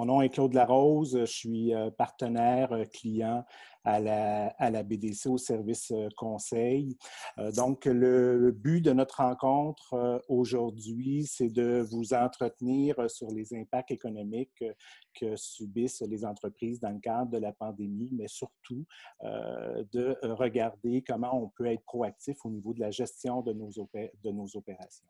Mon nom est Claude Larose, je suis partenaire client à la BDC au service conseil. Donc, le but de notre rencontre aujourd'hui, c'est de vous entretenir sur les impacts économiques que subissent les entreprises dans le cadre de la pandémie, mais surtout de regarder comment on peut être proactif au niveau de la gestion de nos opérations.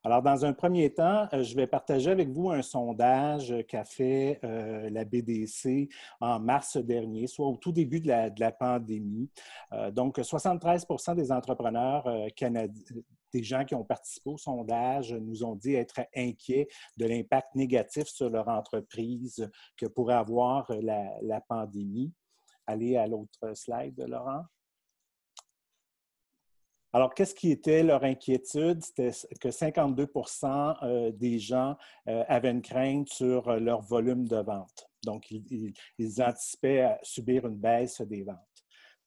Alors, dans un premier temps, je vais partager avec vous un sondage qu'a fait la BDC en mars dernier, soit au tout début de la pandémie. Donc, 73% des entrepreneurs canadiens, des gens qui ont participé au sondage, nous ont dit être inquiets de l'impact négatif sur leur entreprise que pourrait avoir la pandémie. Allez à l'autre slide, Laurent. Alors, qu'est-ce qui était leur inquiétude? C'était que 52% des gens avaient une crainte sur leur volume de vente. Donc, ils anticipaient subir une baisse des ventes.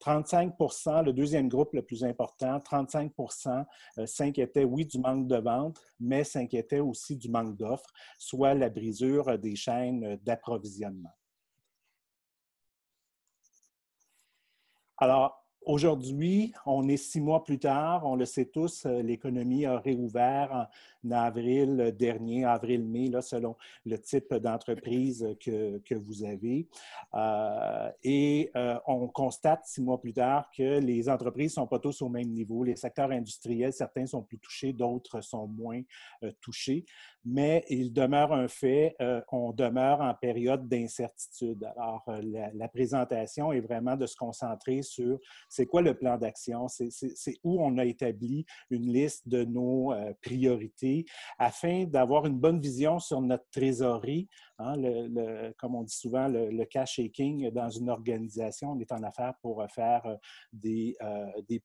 35%, le deuxième groupe le plus important, 35% s'inquiétaient, oui, du manque de vente, mais s'inquiétaient aussi du manque d'offres, soit la brisure des chaînes d'approvisionnement. Alors, aujourd'hui, on est 6 mois plus tard, on le sait tous, l'économie a réouvert en avril dernier, avril-mai, selon le type d'entreprise que vous avez. On constate 6 mois plus tard que les entreprises ne sont pas tous au même niveau. Les secteurs industriels, certains sont plus touchés, d'autres sont moins touchés. Mais il demeure un fait, on demeure en période d'incertitude. Alors, la présentation est vraiment de se concentrer sur c'est quoi le plan d'action, c'est où on a établi une liste de nos priorités afin d'avoir une bonne vision sur notre trésorerie. Hein, comme on dit souvent, le cash est king dans une organisation. On est en affaires pour faire des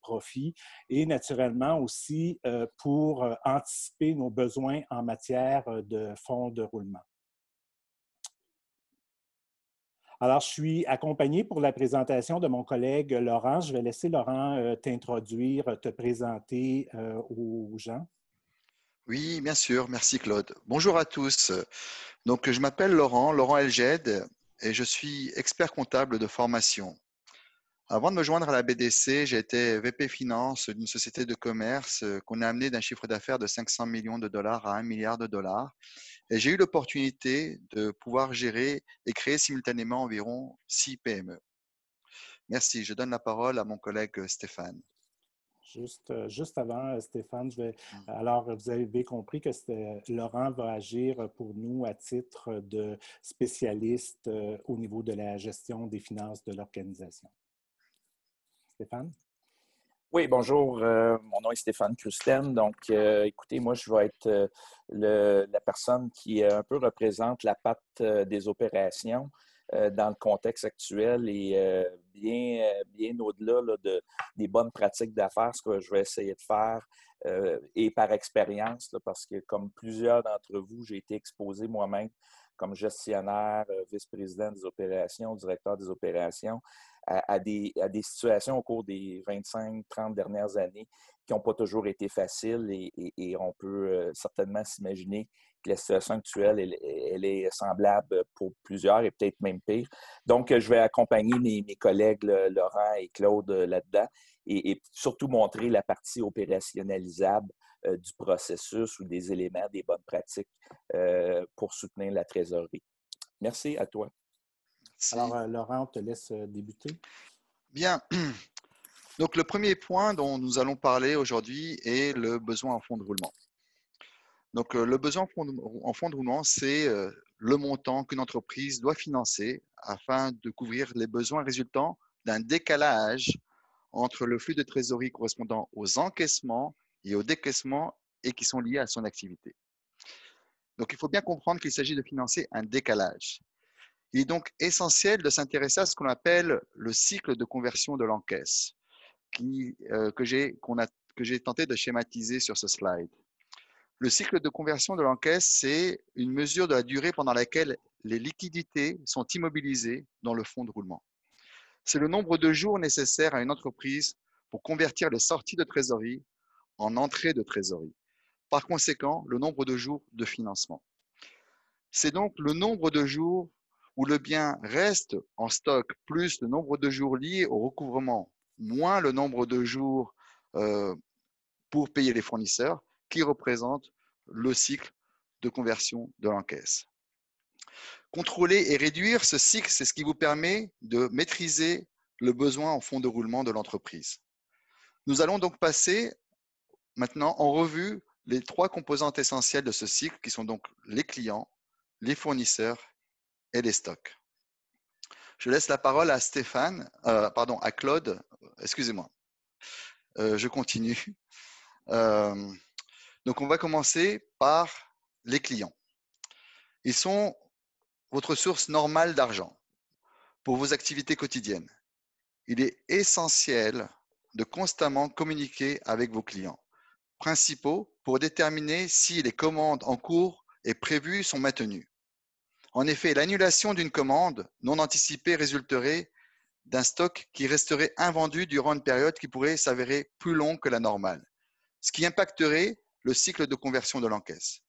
profits et naturellement aussi pour anticiper nos besoins en matière de fonds de roulement. Alors, je suis accompagné pour la présentation de mon collègue Laurent. Je vais laisser Laurent t'introduire, te présenter aux gens. Oui, bien sûr. Merci, Claude. Bonjour à tous. Donc, je m'appelle Laurent Elged, et je suis expert comptable de formation. Avant de me joindre à la BDC, j'ai été VP Finance d'une société de commerce qu'on a amené d'un chiffre d'affaires de 500 millions de dollars à 1 milliard de dollars. Et j'ai eu l'opportunité de pouvoir gérer et créer simultanément environ 6 PME. Merci. Je donne la parole à mon collègue Stéphane. Juste avant, Stéphane, alors vous avez compris que Laurent va agir pour nous à titre de spécialiste au niveau de la gestion des finances de l'organisation. Stéphane? Oui, bonjour. Mon nom est Stéphane Krusten. Donc, écoutez, moi, je vais être la personne qui un peu représente la patte des opérations dans le contexte actuel et bien au-delà des bonnes pratiques d'affaires, ce que je vais essayer de faire et par expérience, parce que comme plusieurs d'entre vous, j'ai été exposé moi-même comme gestionnaire, vice-président des opérations, directeur des opérations, à des situations au cours des 25-30 dernières années qui n'ont pas toujours été faciles et on peut certainement s'imaginer que la situation actuelle, elle est semblable pour plusieurs et peut-être même pire. Donc, je vais accompagner mes collègues Laurent et Claude là-dedans et surtout montrer la partie opérationnalisable du processus ou des éléments, des bonnes pratiques pour soutenir la trésorerie. Merci à toi. Merci. Alors, Laurent, on te laisse débuter. Bien. Donc, le premier point dont nous allons parler aujourd'hui est le besoin en fonds de roulement. Donc, le besoin en fonds de roulement, c'est le montant qu'une entreprise doit financer afin de couvrir les besoins résultant d'un décalage entre le flux de trésorerie correspondant aux encaissements et aux décaissements et qui sont liés à son activité. Donc, il faut bien comprendre qu'il s'agit de financer un décalage. Il est donc essentiel de s'intéresser à ce qu'on appelle le cycle de conversion de l'encaisse, que j'ai tenté de schématiser sur ce slide. Le cycle de conversion de l'encaisse, c'est une mesure de la durée pendant laquelle les liquidités sont immobilisées dans le fonds de roulement. C'est le nombre de jours nécessaires à une entreprise pour convertir les sorties de trésorerie en entrées de trésorerie. par conséquent le nombre de jours de financement. C'est donc le nombre de jours où le bien reste en stock plus le nombre de jours liés au recouvrement moins le nombre de jours pour payer les fournisseurs qui représente le cycle de conversion de l'encaisse. Contrôler et réduire ce cycle, c'est ce qui vous permet de maîtriser le besoin en fonds de roulement de l'entreprise. Nous allons donc passer maintenant en revue les 3 composantes essentielles de ce cycle qui sont donc les clients, les fournisseurs et les stocks. Je laisse la parole à à Claude. Excusez-moi. Je continue. Donc, on va commencer par les clients. Ils sont votre source normale d'argent pour vos activités quotidiennes. Il est essentiel de constamment communiquer avec vos clients principaux pour déterminer si les commandes en cours et prévues sont maintenues. En effet, l'annulation d'une commande non anticipée résulterait d'un stock qui resterait invendu durant une période qui pourrait s'avérer plus longue que la normale, ce qui impacterait le cycle de conversion de l'encaisse.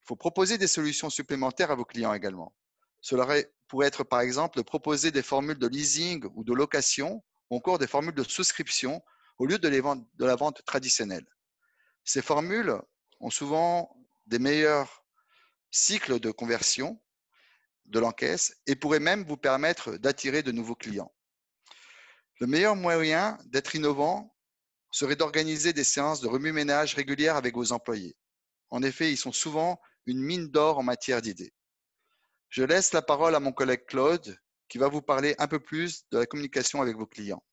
Il faut proposer des solutions supplémentaires à vos clients également. Cela pourrait être par exemple de proposer des formules de leasing ou de location ou encore des formules de souscription au lieu de la vente traditionnelle. Ces formules ont souvent des meilleurs cycles de conversion de l'encaisse et pourraient même vous permettre d'attirer de nouveaux clients. Le meilleur moyen d'être innovant serait d'organiser des séances de remue-ménage régulières avec vos employés. En effet, ils sont souvent une mine d'or en matière d'idées. Je laisse la parole à mon collègue Claude qui va vous parler un peu plus de la communication avec vos clients.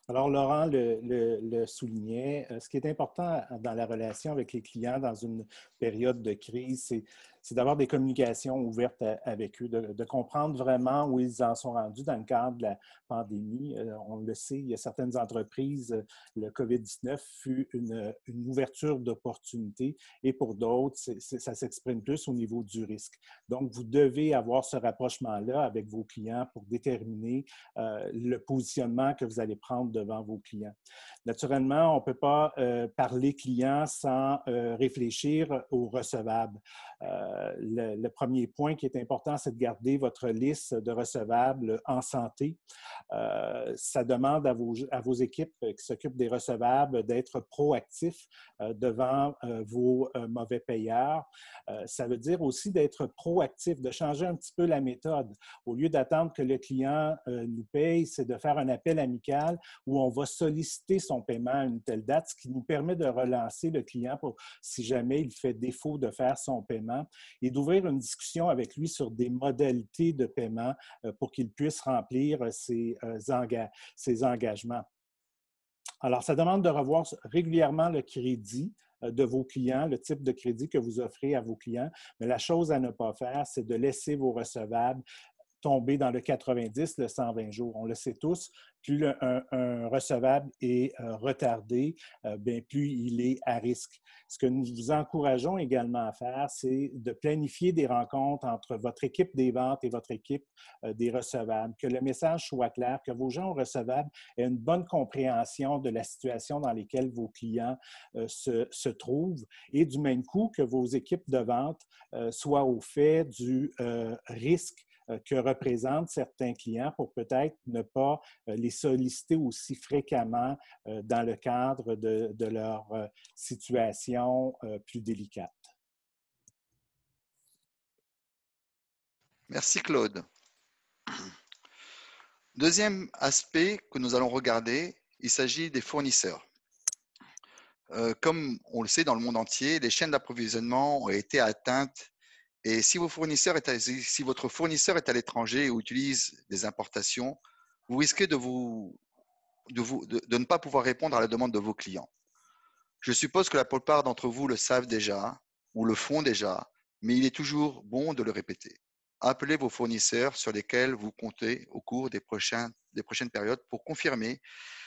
Alors, Laurent le soulignait, ce qui est important dans la relation avec les clients dans une période de crise, c'est d'avoir des communications ouvertes avec eux, de comprendre vraiment où ils en sont rendus dans le cadre de la pandémie. On le sait, il y a certaines entreprises, le COVID-19 fut une ouverture d'opportunités et pour d'autres, ça s'exprime plus au niveau du risque. Donc, vous devez avoir ce rapprochement-là avec vos clients pour déterminer le positionnement que vous allez prendre devant vos clients. Naturellement, on ne peut pas parler client sans réfléchir aux recevables. Le premier point qui est important, c'est de garder votre liste de recevables en santé. Ça demande à vos équipes qui s'occupent des recevables d'être proactifs devant vos mauvais payeurs. Ça veut dire aussi d'être proactif, de changer un petit peu la méthode. Au lieu d'attendre que le client nous paye, c'est de faire un appel amical où on va solliciter son paiement à une telle date, ce qui nous permet de relancer le client pour, si jamais il fait défaut de faire son paiement, et d'ouvrir une discussion avec lui sur des modalités de paiement pour qu'il puisse remplir ses engagements. Alors, ça demande de revoir régulièrement le crédit de vos clients, le type de crédit que vous offrez à vos clients. Mais la chose à ne pas faire, c'est de laisser vos recevables tomber dans le 90, le 120 jours. On le sait tous, plus un recevable est retardé, bien plus il est à risque. Ce que nous vous encourageons également à faire, c'est de planifier des rencontres entre votre équipe des ventes et votre équipe des recevables, que le message soit clair, que vos gens recevables aient une bonne compréhension de la situation dans laquelle vos clients se trouvent et du même coup que vos équipes de vente soient au fait du risque que représentent certains clients pour peut-être ne pas les solliciter aussi fréquemment dans le cadre de leur situation plus délicate. Merci Claude. Deuxième aspect que nous allons regarder, il s'agit des fournisseurs. Comme on le sait dans le monde entier, les chaînes d'approvisionnement ont été atteintes et si votre fournisseur est à l'étranger ou utilise des importations, vous risquez de ne pas pouvoir répondre à la demande de vos clients. Je suppose que la plupart d'entre vous le savent déjà ou le font déjà, mais il est toujours bon de le répéter. Appelez vos fournisseurs sur lesquels vous comptez au cours des prochaines périodes pour confirmer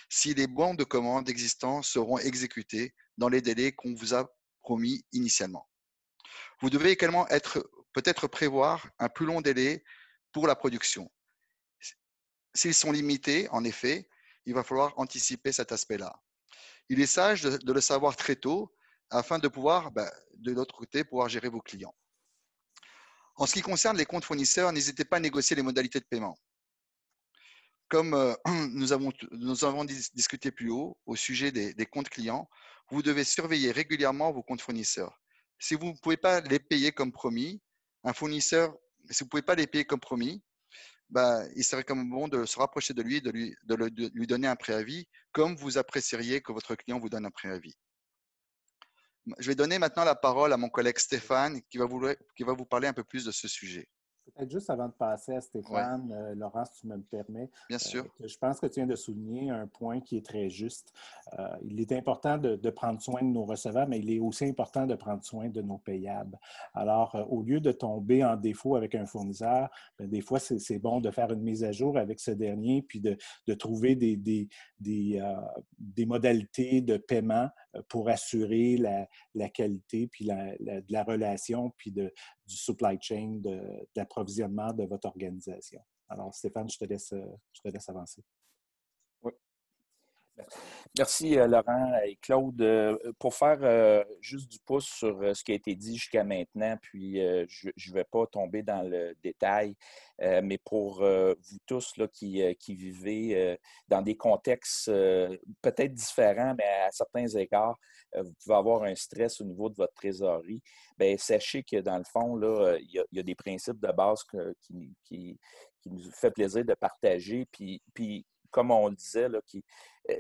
si les bons de commande existants seront exécutés dans les délais qu'on vous a promis initialement. Vous devez également peut-être prévoir un plus long délai pour la production. S'ils sont limités, en effet, il va falloir anticiper cet aspect-là. Il est sage de le savoir très tôt afin de pouvoir, de l'autre côté, pouvoir gérer vos clients. En ce qui concerne les comptes fournisseurs, n'hésitez pas à négocier les modalités de paiement. Comme nous avons discuté plus haut au sujet des comptes clients, vous devez surveiller régulièrement vos comptes fournisseurs. Si vous ne pouvez pas les payer comme promis, un fournisseur, si vous ne pouvez pas les payer comme promis, il serait quand même bon de se rapprocher de lui, de lui donner un préavis, comme vous apprécieriez que votre client vous donne un préavis. Je vais donner maintenant la parole à mon collègue Stéphane qui va vous parler un peu plus de ce sujet. Peut-être juste avant de passer à Ouais, Stéphane, Laurent, si tu me le permets, bien sûr. je pense que tu viens de souligner un point qui est très juste. Il est important de prendre soin de nos recevables, mais il est aussi important de prendre soin de nos payables. Alors, au lieu de tomber en défaut avec un fournisseur, des fois, c'est bon de faire une mise à jour avec ce dernier, puis de trouver des modalités de paiement pour assurer la qualité, puis de la relation, puis du supply chain, de l'approvisionnement de votre organisation. Alors, Stéphane, je te laisse avancer. Oui. Merci, Laurent et Claude. Pour faire juste du pouce sur ce qui a été dit jusqu'à maintenant, puis je ne vais pas tomber dans le détail, mais pour vous tous là, qui vivez dans des contextes peut-être différents, mais à certains égards, vous pouvez avoir un stress au niveau de votre trésorerie. Bien, sachez que dans le fond, là, il y a des principes de base qui nous fait plaisir de partager. Puis comme on le disait, là,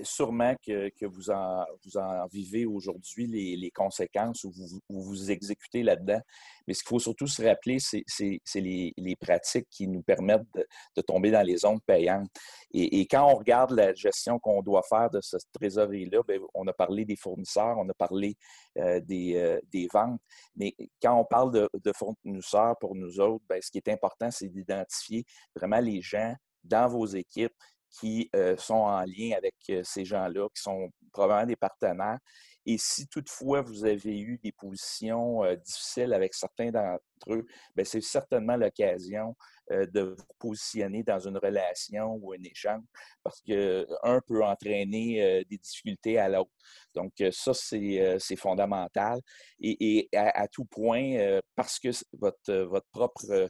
sûrement que vous en vivez aujourd'hui les conséquences ou vous exécutez là-dedans. Mais ce qu'il faut surtout se rappeler, c'est les pratiques qui nous permettent de tomber dans les zones payantes. Et quand on regarde la gestion qu'on doit faire de cette trésorerie-là, bien, on a parlé des fournisseurs, on a parlé des ventes. Mais quand on parle de fournisseurs, pour nous autres, bien, ce qui est important, c'est d'identifier vraiment les gens dans vos équipes qui sont en lien avec ces gens-là, qui sont probablement des partenaires. Et si toutefois vous avez eu des positions difficiles avec certains d'entre eux, bien, c'est certainement l'occasion de vous positionner dans une relation ou un échange parce qu'un peut entraîner des difficultés à l'autre. Donc, ça, c'est fondamental. Et à tout point, parce que votre propre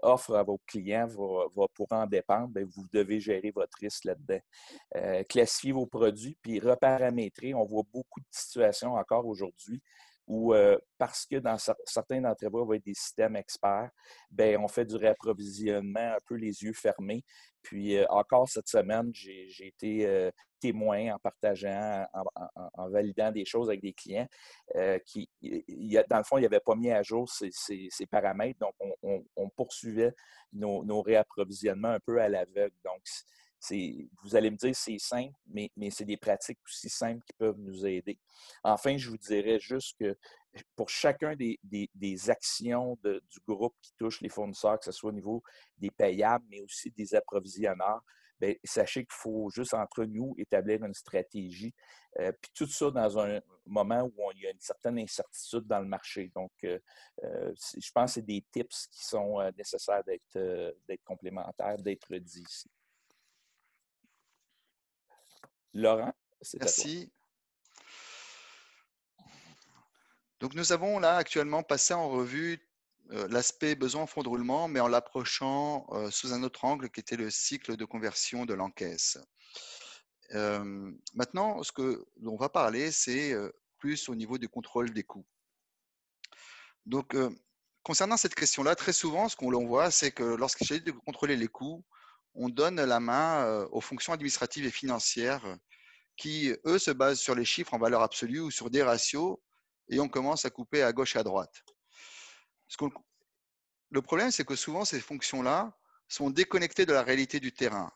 offre à vos clients va pour en dépendre, bien, vous devez gérer votre risque là-dedans. Classifier vos produits, puis reparamétrer. On voit beaucoup de situations encore aujourd'hui où, parce que dans certains d'entre vous, il va être des systèmes experts, bien, on fait du réapprovisionnement un peu les yeux fermés. Puis encore cette semaine, j'ai été témoin en partageant, en validant des choses avec des clients qui, dans le fond, ils n'avaient pas mis à jour ces paramètres. Donc, on poursuivait nos réapprovisionnements un peu à l'aveugle. Donc, vous allez me dire c'est simple, mais c'est des pratiques aussi simples qui peuvent nous aider. Enfin, je vous dirais juste que pour chacun des actions du groupe qui touche les fournisseurs, que ce soit au niveau des payables, mais aussi des approvisionneurs, bien, sachez qu'il faut juste entre nous établir une stratégie. Puis tout ça dans un moment où il y a une certaine incertitude dans le marché. Donc, je pense que c'est des tips qui sont nécessaires d'être complémentaires, d'être dits ici. Laurent, c'est à toi. Merci. Donc, nous avons là actuellement passé en revue l'aspect besoin en fonds de roulement, mais en l'approchant sous un autre angle qui était le cycle de conversion de l'encaisse. Maintenant, ce que l'on va parler, c'est plus au niveau du contrôle des coûts. Donc, concernant cette question-là, très souvent, ce qu'on voit, c'est que lorsqu'il s'agit de contrôler les coûts, on donne la main aux fonctions administratives et financières qui, eux, se basent sur les chiffres en valeur absolue ou sur des ratios et on commence à couper à gauche et à droite. Le problème, c'est que souvent, ces fonctions-là sont déconnectées de la réalité du terrain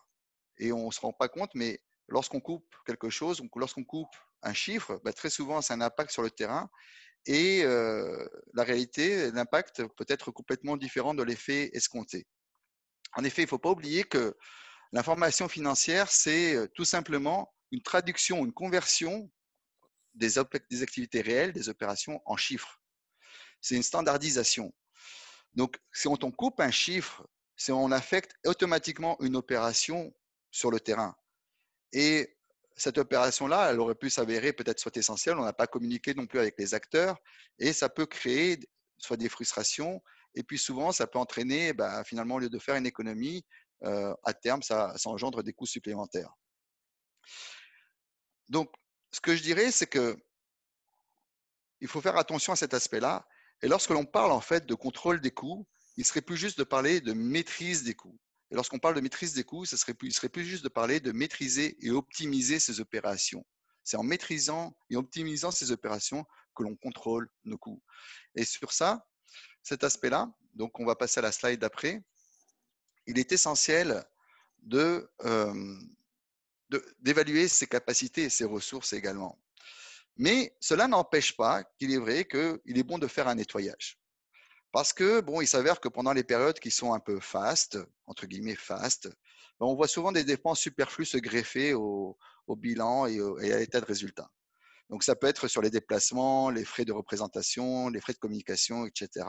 et on ne se rend pas compte, mais lorsqu'on coupe quelque chose, lorsqu'on coupe un chiffre, très souvent, ça a un impact sur le terrain et la réalité, l'impact peut être complètement différent de l'effet escompté. En effet, il ne faut pas oublier que l'information financière, c'est tout simplement une traduction, une conversion des activités réelles, des opérations en chiffres. C'est une standardisation. Donc, si on coupe un chiffre, on affecte automatiquement une opération sur le terrain. Et cette opération-là, elle aurait pu s'avérer peut-être soit essentielle, on n'a pas communiqué non plus avec les acteurs, et ça peut créer soit des frustrations, et puis souvent, ça peut entraîner, finalement, au lieu de faire une économie, à terme, ça engendre des coûts supplémentaires. Donc, ce que je dirais, c'est que il faut faire attention à cet aspect-là. Et lorsque l'on parle en fait de contrôle des coûts, il serait plus juste de parler de maîtrise des coûts. Et lorsqu'on parle de maîtrise des coûts, il serait plus juste de parler de maîtriser et optimiser ces opérations. C'est en maîtrisant et optimisant ces opérations que l'on contrôle nos coûts. Et sur ça, cet aspect-là, donc on va passer à la slide d'après, il est essentiel d'évaluer ses capacités et ses ressources également. Mais cela n'empêche pas qu'il est vrai qu'il est bon de faire un nettoyage. Parce que, bon, il s'avère que pendant les périodes qui sont un peu fastes, entre guillemets fastes, on voit souvent des dépenses superflues se greffer au bilan et à l'état de résultat. Donc, ça peut être sur les déplacements, les frais de représentation, les frais de communication, etc.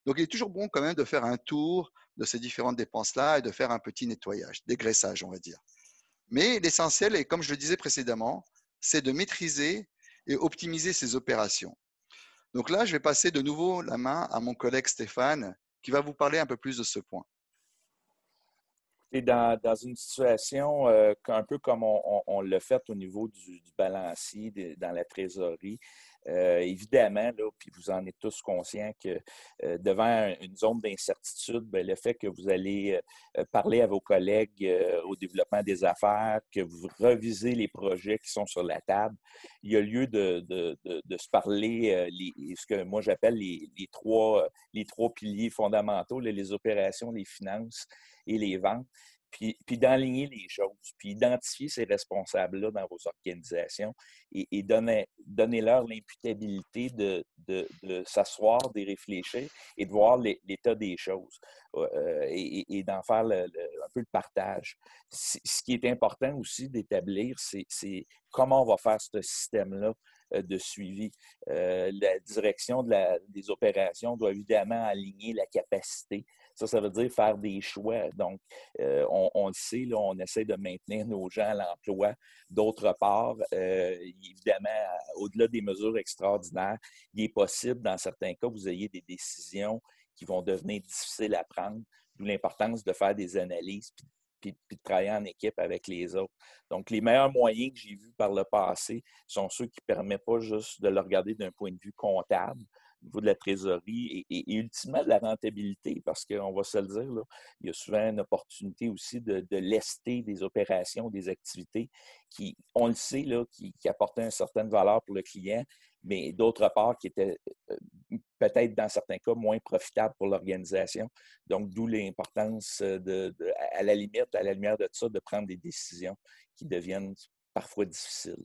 Donc, il est toujours bon quand même de faire un tour de ces différentes dépenses-là et de faire un petit nettoyage, dégraissage, on va dire. Mais l'essentiel, et comme je le disais précédemment, c'est de maîtriser et optimiser ces opérations. Donc là, je vais passer de nouveau la main à mon collègue Stéphane, qui va vous parler un peu plus de ce point. Et dans une situation un peu comme on l'a fait au niveau du balancier dans la trésorerie, évidemment, là, puis vous en êtes tous conscients que devant une zone d'incertitude, le fait que vous allez parler à vos collègues au développement des affaires, que vous revisez les projets qui sont sur la table, il y a lieu de se parler, ce que moi j'appelle les trois piliers fondamentaux, les opérations, les finances et les ventes. Puis d'enligner les choses, puis identifier ces responsables-là dans vos organisations et donner-leur l'imputabilité de s'asseoir, d'y réfléchir et de voir l'état des choses et d'en faire un peu le partage. Ce qui est important aussi d'établir, c'est comment on va faire ce système-là de suivi. La direction des opérations doit évidemment aligner la capacité. Ça veut dire faire des choix. Donc, on le sait, là, on essaie de maintenir nos gens à l'emploi. D'autre part, évidemment, au-delà des mesures extraordinaires, il est possible, dans certains cas, que vous ayez des décisions qui vont devenir difficiles à prendre, d'où l'importance de faire des analyses puis de travailler en équipe avec les autres. Donc, les meilleurs moyens que j'ai vus par le passé sont ceux qui ne permettent pas juste de le regarder d'un point de vue comptable, au niveau de la trésorerie et ultimement de la rentabilité, parce qu'on va se le dire, là, il y a souvent une opportunité aussi de lester des opérations, des activités qui, on le sait, là, qui apportaient une certaine valeur pour le client, mais d'autre part, qui étaient peut-être dans certains cas moins profitables pour l'organisation. Donc, d'où l'importance à la lumière de ça, de prendre des décisions qui deviennent parfois difficiles.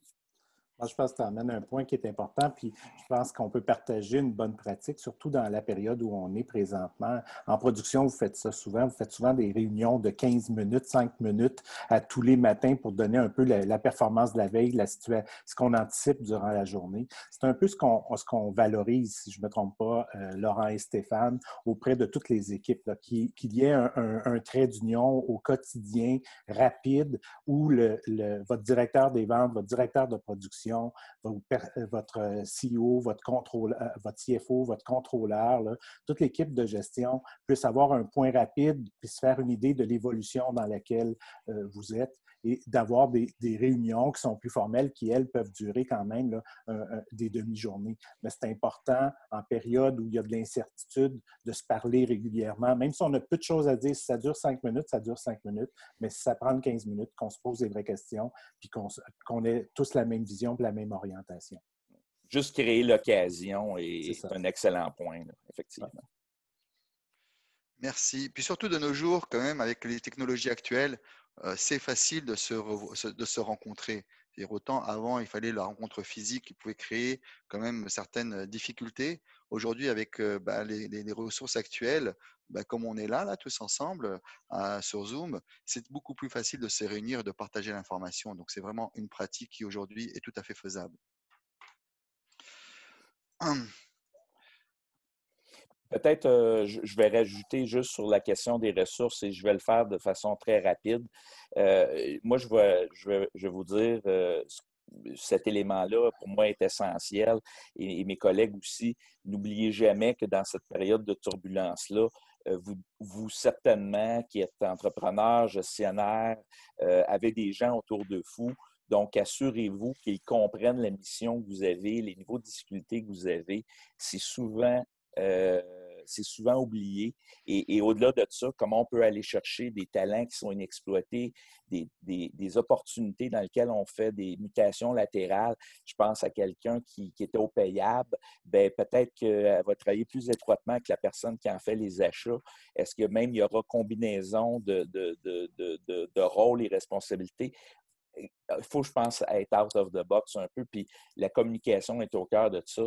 Moi, je pense que tu amènes un point qui est important, puis je pense qu'on peut partager une bonne pratique, surtout dans la période où on est présentement. En production, vous faites ça souvent. Vous faites souvent des réunions de 15 minutes, 5 minutes à tous les matins pour donner un peu la performance de la veille, ce qu'on anticipe durant la journée. C'est un peu ce qu'on valorise, si je ne me trompe pas, Laurent et Stéphane, auprès de toutes les équipes, qu'il y ait un trait d'union au quotidien, rapide, où votre directeur des ventes, votre directeur de production, votre CEO, votre CFO, votre contrôleur, là, toute l'équipe de gestion puisse avoir un point rapide puis se faire une idée de l'évolution dans laquelle vous êtes et d'avoir des réunions qui sont plus formelles qui, elles, peuvent durer quand même là, des demi-journées. Mais c'est important, en période où il y a de l'incertitude, de se parler régulièrement. Même si on a peu de choses à dire, si ça dure 5 minutes, ça dure 5 minutes. Mais si ça prend 15 minutes, qu'on se pose des vraies questions puis qu'on ait tous la même vision et la même orientation. Juste créer l'occasion est un excellent point, là, effectivement. Ouais. Merci. Puis surtout de nos jours, quand même, avec les technologies actuelles, c'est facile de se rencontrer. Et autant avant, il fallait la rencontre physique qui pouvait créer quand même certaines difficultés. Aujourd'hui, avec les ressources actuelles, comme on est là tous ensemble sur Zoom, c'est beaucoup plus facile de se réunir et de partager l'information. Donc, c'est vraiment une pratique qui aujourd'hui est tout à fait faisable. peut-être, je vais rajouter juste sur la question des ressources et je vais le faire de façon très rapide. Moi, je vais vous dire, cet élément-là, pour moi, est essentiel et mes collègues aussi. N'oubliez jamais que dans cette période de turbulence-là, vous certainement, qui êtes entrepreneur, gestionnaire, avez des gens autour de vous. Donc, assurez-vous qu'ils comprennent la mission que vous avez, les niveaux de difficulté que vous avez. C'est souvent, euh, c'est souvent oublié. Et au-delà de ça, comment on peut aller chercher des talents qui sont inexploités, des opportunités dans lesquelles on fait des mutations latérales. Je pense à quelqu'un qui était au payable. Bien, peut-être qu'elle va travailler plus étroitement avec la personne qui en fait les achats. Est-ce que même il y aura combinaison de rôles et responsabilités? Il faut, je pense, être out of the box un peu, puis la communication est au cœur de ça.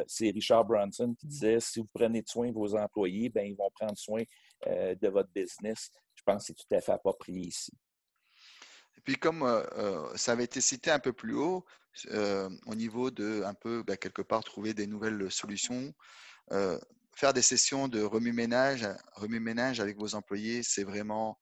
C'est Richard Branson qui disait, si vous prenez soin de vos employés, bien, ils vont prendre soin de votre business. Je pense que c'est tout à fait approprié ici. Et puis comme ça avait été cité un peu plus haut, au niveau de un peu quelque part trouver des nouvelles solutions, faire des sessions de remue-ménage avec vos employés, c'est vraiment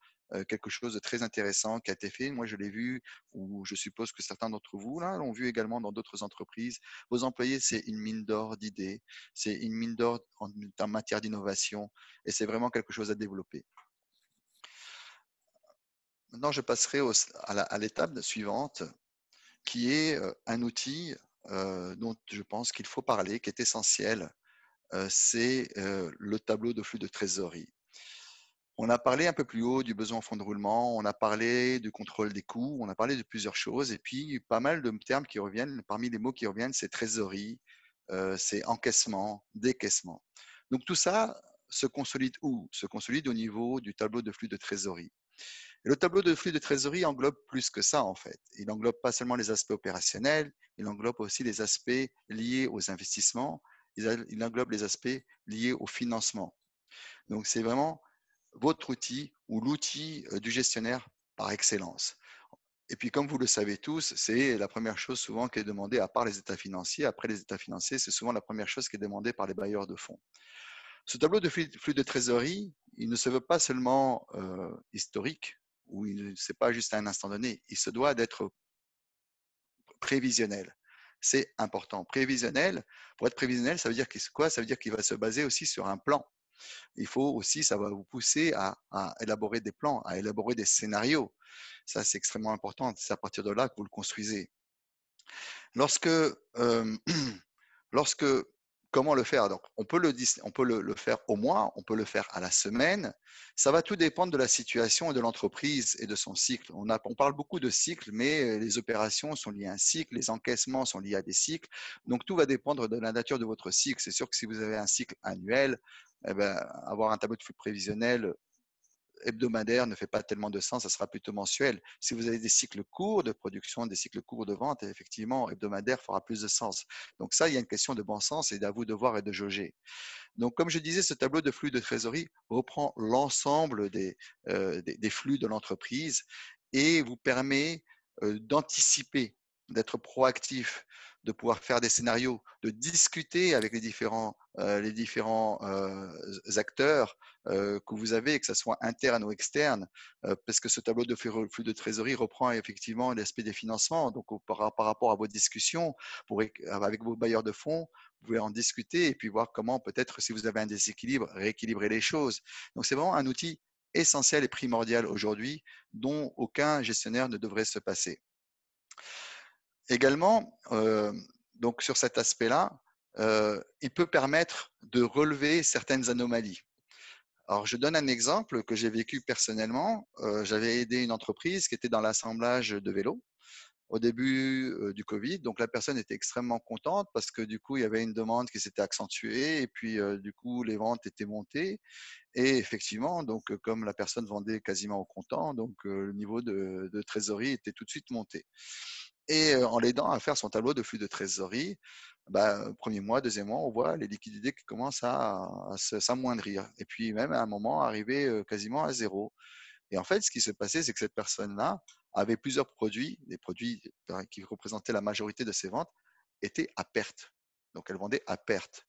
quelque chose de très intéressant qui a été fait. Moi, je l'ai vu, ou je suppose que certains d'entre vous là l'ont vu également dans d'autres entreprises. Vos employés, c'est une mine d'or d'idées, c'est une mine d'or en matière d'innovation, et c'est vraiment quelque chose à développer. Maintenant, je passerai à l'étape suivante, qui est un outil dont je pense qu'il faut parler, qui est essentiel, c'est le tableau de flux de trésorerie. On a parlé un peu plus haut du besoin en fonds de roulement, on a parlé du contrôle des coûts, on a parlé de plusieurs choses, et puis pas mal de termes qui reviennent. Parmi les mots qui reviennent, c'est trésorerie, c'est encaissement, décaissement. Donc tout ça se consolide où? Se consolide au niveau du tableau de flux de trésorerie. Et le tableau de flux de trésorerie englobe plus que ça, en fait. Il englobe pas seulement les aspects opérationnels, il englobe aussi les aspects liés aux investissements, il englobe les aspects liés au financement. Donc, c'est vraiment votre outil ou l'outil du gestionnaire par excellence. Et puis, comme vous le savez tous, c'est la première chose souvent qui est demandée, à part les états financiers. Après les états financiers, c'est souvent la première chose qui est demandée par les bailleurs de fonds. Ce tableau de flux de trésorerie, il ne se veut pas seulement historique, ou ce n'est pas juste à un instant donné, il se doit d'être prévisionnel. C'est important. Prévisionnel, pour être prévisionnel, ça veut dire quoi? Ça veut dire qu'il va se baser aussi sur un plan. Il faut aussi, ça va vous pousser à élaborer des plans, à élaborer des scénarios. Ça, c'est extrêmement important. C'est à partir de là que vous le construisez. Lorsque, lorsque comment le faire? Donc, on peut le faire au mois, on peut le faire à la semaine. Ça va tout dépendre de la situation et de l'entreprise et de son cycle. On parle beaucoup de cycle, mais les opérations sont liées à un cycle, les encaissements sont liés à des cycles. Donc, tout va dépendre de la nature de votre cycle. C'est sûr que si vous avez un cycle annuel, eh ben, avoir un tableau de flux prévisionnel hebdomadaire ne fait pas tellement de sens, ça sera plutôt mensuel. Si vous avez des cycles courts de production, des cycles courts de vente, effectivement, hebdomadaire fera plus de sens. Donc ça, il y a une question de bon sens et d'à vous de voir et de jauger. Donc, comme je disais, ce tableau de flux de trésorerie reprend l'ensemble des flux de l'entreprise et vous permet d'anticiper, d'être proactif, de pouvoir faire des scénarios, de discuter avec les différents acteurs que vous avez, que ce soit interne ou externe, parce que ce tableau de flux de trésorerie reprend effectivement l'aspect des financements. Donc, par rapport à vos discussions avec vos bailleurs de fonds, vous pouvez en discuter et puis voir comment peut-être, si vous avez un déséquilibre, rééquilibrer les choses. Donc, c'est vraiment un outil essentiel et primordial aujourd'hui dont aucun gestionnaire ne devrait se passer. Également, donc sur cet aspect-là, il peut permettre de relever certaines anomalies. Alors, je donne un exemple que j'ai vécu personnellement. J'avais aidé une entreprise qui était dans l'assemblage de vélos au début du Covid. Donc, la personne était extrêmement contente parce que du coup, il y avait une demande qui s'était accentuée et puis du coup, les ventes étaient montées. Et effectivement, donc, comme la personne vendait quasiment au comptant, donc le niveau de trésorerie était tout de suite monté. Et en l'aidant à faire son tableau de flux de trésorerie, premier mois, deuxième mois, on voit les liquidités qui commencent à s'amoindrir. Et puis même à un moment, arriver quasiment à zéro. Et en fait, ce qui se passait, c'est que cette personne-là avait plusieurs produits, les produits qui représentaient la majorité de ses ventes étaient à perte. Donc, elle vendait à perte.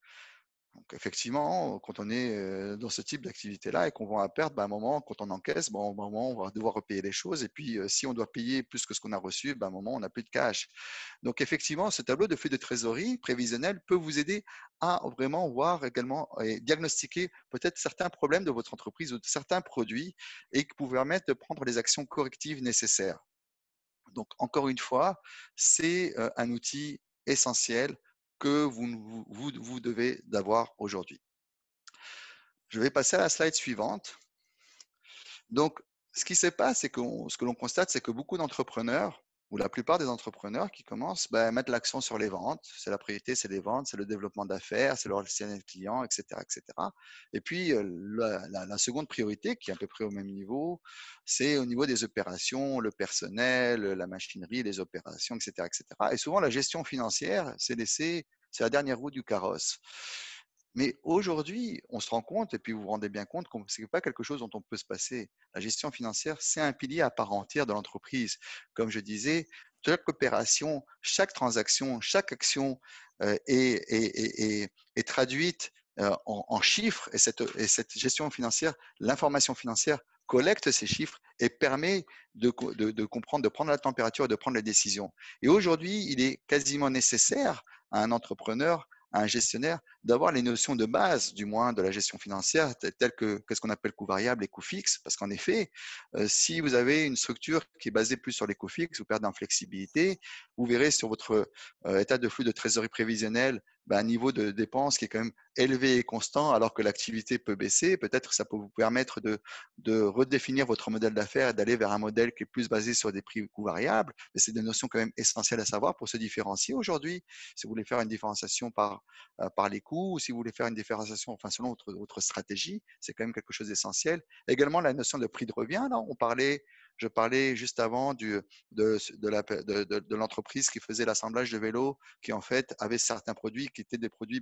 Donc, effectivement, quand on est dans ce type d'activité-là et qu'on vend à perte, à un moment, quand on encaisse, à un moment, on va devoir repayer les choses. Et puis, si on doit payer plus que ce qu'on a reçu, à un moment, on n'a plus de cash. Donc, effectivement, ce tableau de flux de trésorerie prévisionnel peut vous aider à vraiment voir également et diagnostiquer peut-être certains problèmes de votre entreprise ou de certains produits et qui vous permettre de prendre les actions correctives nécessaires. Donc, encore une fois, c'est un outil essentiel que vous devez d'avoir aujourd'hui. Je vais passer à la slide suivante. Donc, ce qui se passe, c'est que ce que l'on constate, c'est que beaucoup d'entrepreneurs, ou la plupart des entrepreneurs qui commencent, mettent l'accent sur les ventes. C'est la priorité, c'est les ventes, c'est le développement d'affaires, c'est le relationnel client, etc., etc. Et puis, la seconde priorité, qui est à peu près au même niveau, c'est au niveau des opérations, le personnel, la machinerie, les opérations, etc., etc. Et souvent, la gestion financière, c'est la dernière roue du carrosse. Mais aujourd'hui, on se rend compte, et puis vous vous rendez bien compte que ce n'est pas quelque chose dont on peut se passer. La gestion financière, c'est un pilier à part entière de l'entreprise. Comme je disais, chaque opération, chaque transaction, chaque action est traduite en chiffres. Et cette gestion financière, l'information financière collecte ces chiffres et permet de comprendre, de prendre la température et de prendre les décisions. Et aujourd'hui, il est quasiment nécessaire à un entrepreneur, à un gestionnaire, d'avoir les notions de base, du moins, de la gestion financière, telles que qu'est-ce qu'on appelle coûts variables et coûts fixes. Parce qu'en effet, si vous avez une structure qui est basée plus sur les coûts fixes, vous perdez en flexibilité. Vous verrez sur votre état de flux de trésorerie prévisionnelle un niveau de dépenses qui est quand même élevé et constant, alors que l'activité peut baisser. Peut-être que ça peut vous permettre de redéfinir votre modèle d'affaires et d'aller vers un modèle qui est plus basé sur des prix coûts variables. Mais c'est des notions quand même essentielles à savoir pour se différencier aujourd'hui. Si vous voulez faire une différenciation par les coûts, ou si vous voulez faire une différenciation selon votre stratégie, c'est quand même quelque chose d'essentiel. Également, la notion de prix de revient. Là, je parlais juste avant de l'entreprise qui faisait l'assemblage de vélos, qui en fait avait certains produits qui étaient des produits,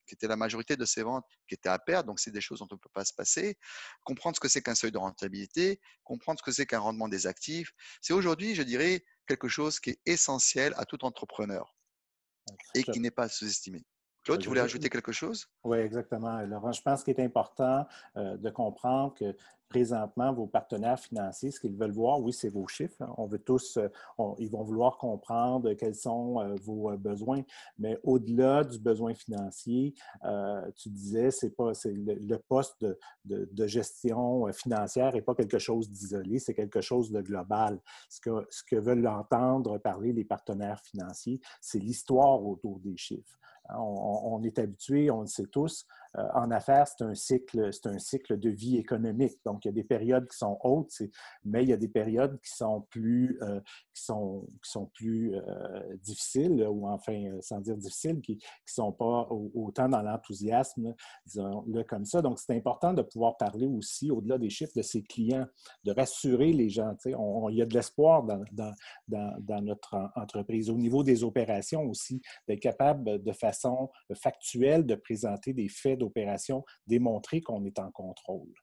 qui étaient la majorité de ses ventes, qui étaient à perdre. Donc, c'est des choses dont on ne peut pas se passer. Comprendre ce que c'est qu'un seuil de rentabilité, comprendre ce que c'est qu'un rendement des actifs. C'est aujourd'hui, je dirais, quelque chose qui est essentiel à tout entrepreneur et qui n'est pas sous-estimé. Claude, tu voulais ajouter quelque chose? Oui, exactement. Laurent, je pense qu'il est important de comprendre que présentement, vos partenaires financiers, ce qu'ils veulent voir, oui, c'est vos chiffres. On veut tous, ils vont vouloir comprendre quels sont vos besoins, mais au-delà du besoin financier, tu disais, c'est le poste de gestion financière n'est pas quelque chose d'isolé, c'est quelque chose de global. Ce que veulent entendre parler les partenaires financiers, c'est l'histoire autour des chiffres. On est habitué, on le sait tous, en affaires, c'est un cycle de vie économique. Donc, il y a des périodes qui sont hautes, mais il y a des périodes qui sont plus difficiles, ou enfin, sans dire difficiles, qui ne sont pas autant dans l'enthousiasme, disons-le comme ça. Donc, c'est important de pouvoir parler aussi, au-delà des chiffres, de ses clients, de rassurer les gens. Il y a de l'espoir dans notre entreprise. Au niveau des opérations aussi, d'être capable de façon factuelle de présenter des faits d'opération, démontrer qu'on est en contrôle.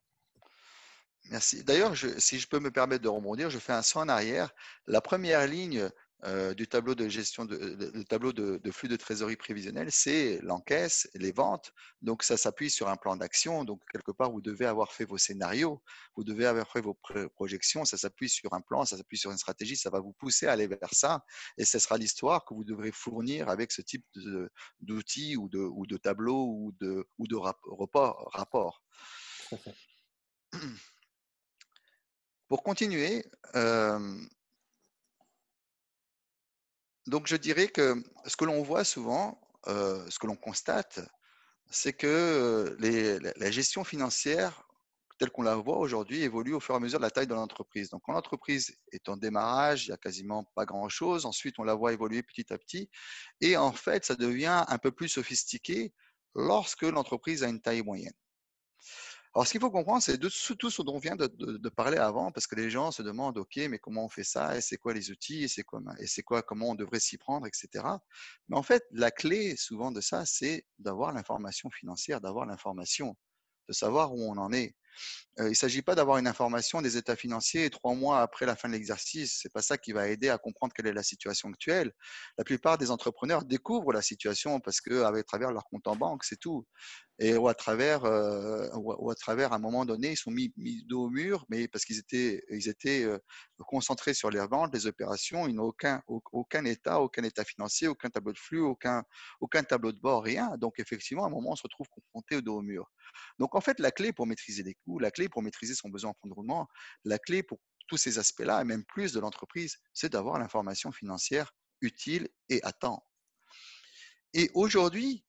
Merci. D'ailleurs, si je peux me permettre de rebondir, je fais un saut en arrière. La première ligne du tableau de gestion, le tableau de flux de trésorerie prévisionnelle, c'est l'encaisse, les ventes. Donc, ça s'appuie sur un plan d'action. Donc, quelque part, vous devez avoir fait vos scénarios, vous devez avoir fait vos projections. Ça s'appuie sur un plan, ça s'appuie sur une stratégie. Ça va vous pousser à aller vers ça. Et ce sera l'histoire que vous devrez fournir avec ce type d'outils ou de tableau ou de rapport. Tout à fait. Pour continuer, donc je dirais que ce que l'on voit souvent, ce que l'on constate, c'est que la gestion financière, telle qu'on la voit aujourd'hui, évolue au fur et à mesure de la taille de l'entreprise. Donc, quand l'entreprise est en démarrage, il n'y a quasiment pas grand-chose. Ensuite, on la voit évoluer petit à petit. Et en fait, ça devient un peu plus sophistiqué lorsque l'entreprise a une taille moyenne. Alors, ce qu'il faut comprendre, c'est tout ce dont on vient de parler avant, parce que les gens se demandent, OK, mais comment on fait ça? Et c'est quoi les outils? Et c'est quoi, comment on devrait s'y prendre, etc. Mais en fait, la clé souvent de ça, c'est d'avoir l'information financière, d'avoir l'information, de savoir où on en est. Il ne s'agit pas d'avoir une information des états financiers 3 mois après la fin de l'exercice. Ce n'est pas ça qui va aider à comprendre quelle est la situation actuelle. La plupart des entrepreneurs découvrent la situation parce qu'à travers leur compte en banque, c'est tout. Et ou à travers à un moment donné, ils sont mis dos au mur, mais parce qu'ils étaient concentrés sur les ventes, les opérations, ils n'ont aucun état financier, aucun tableau de flux, aucun tableau de bord, rien. Donc effectivement, à un moment, on se retrouve confronté au dos au mur. Donc en fait, la clé pour maîtriser les coûts, la clé pour maîtriser son besoin en fonds de roulement, la clé pour tous ces aspects-là, et même plus de l'entreprise, c'est d'avoir l'information financière utile et à temps. Et aujourd'hui,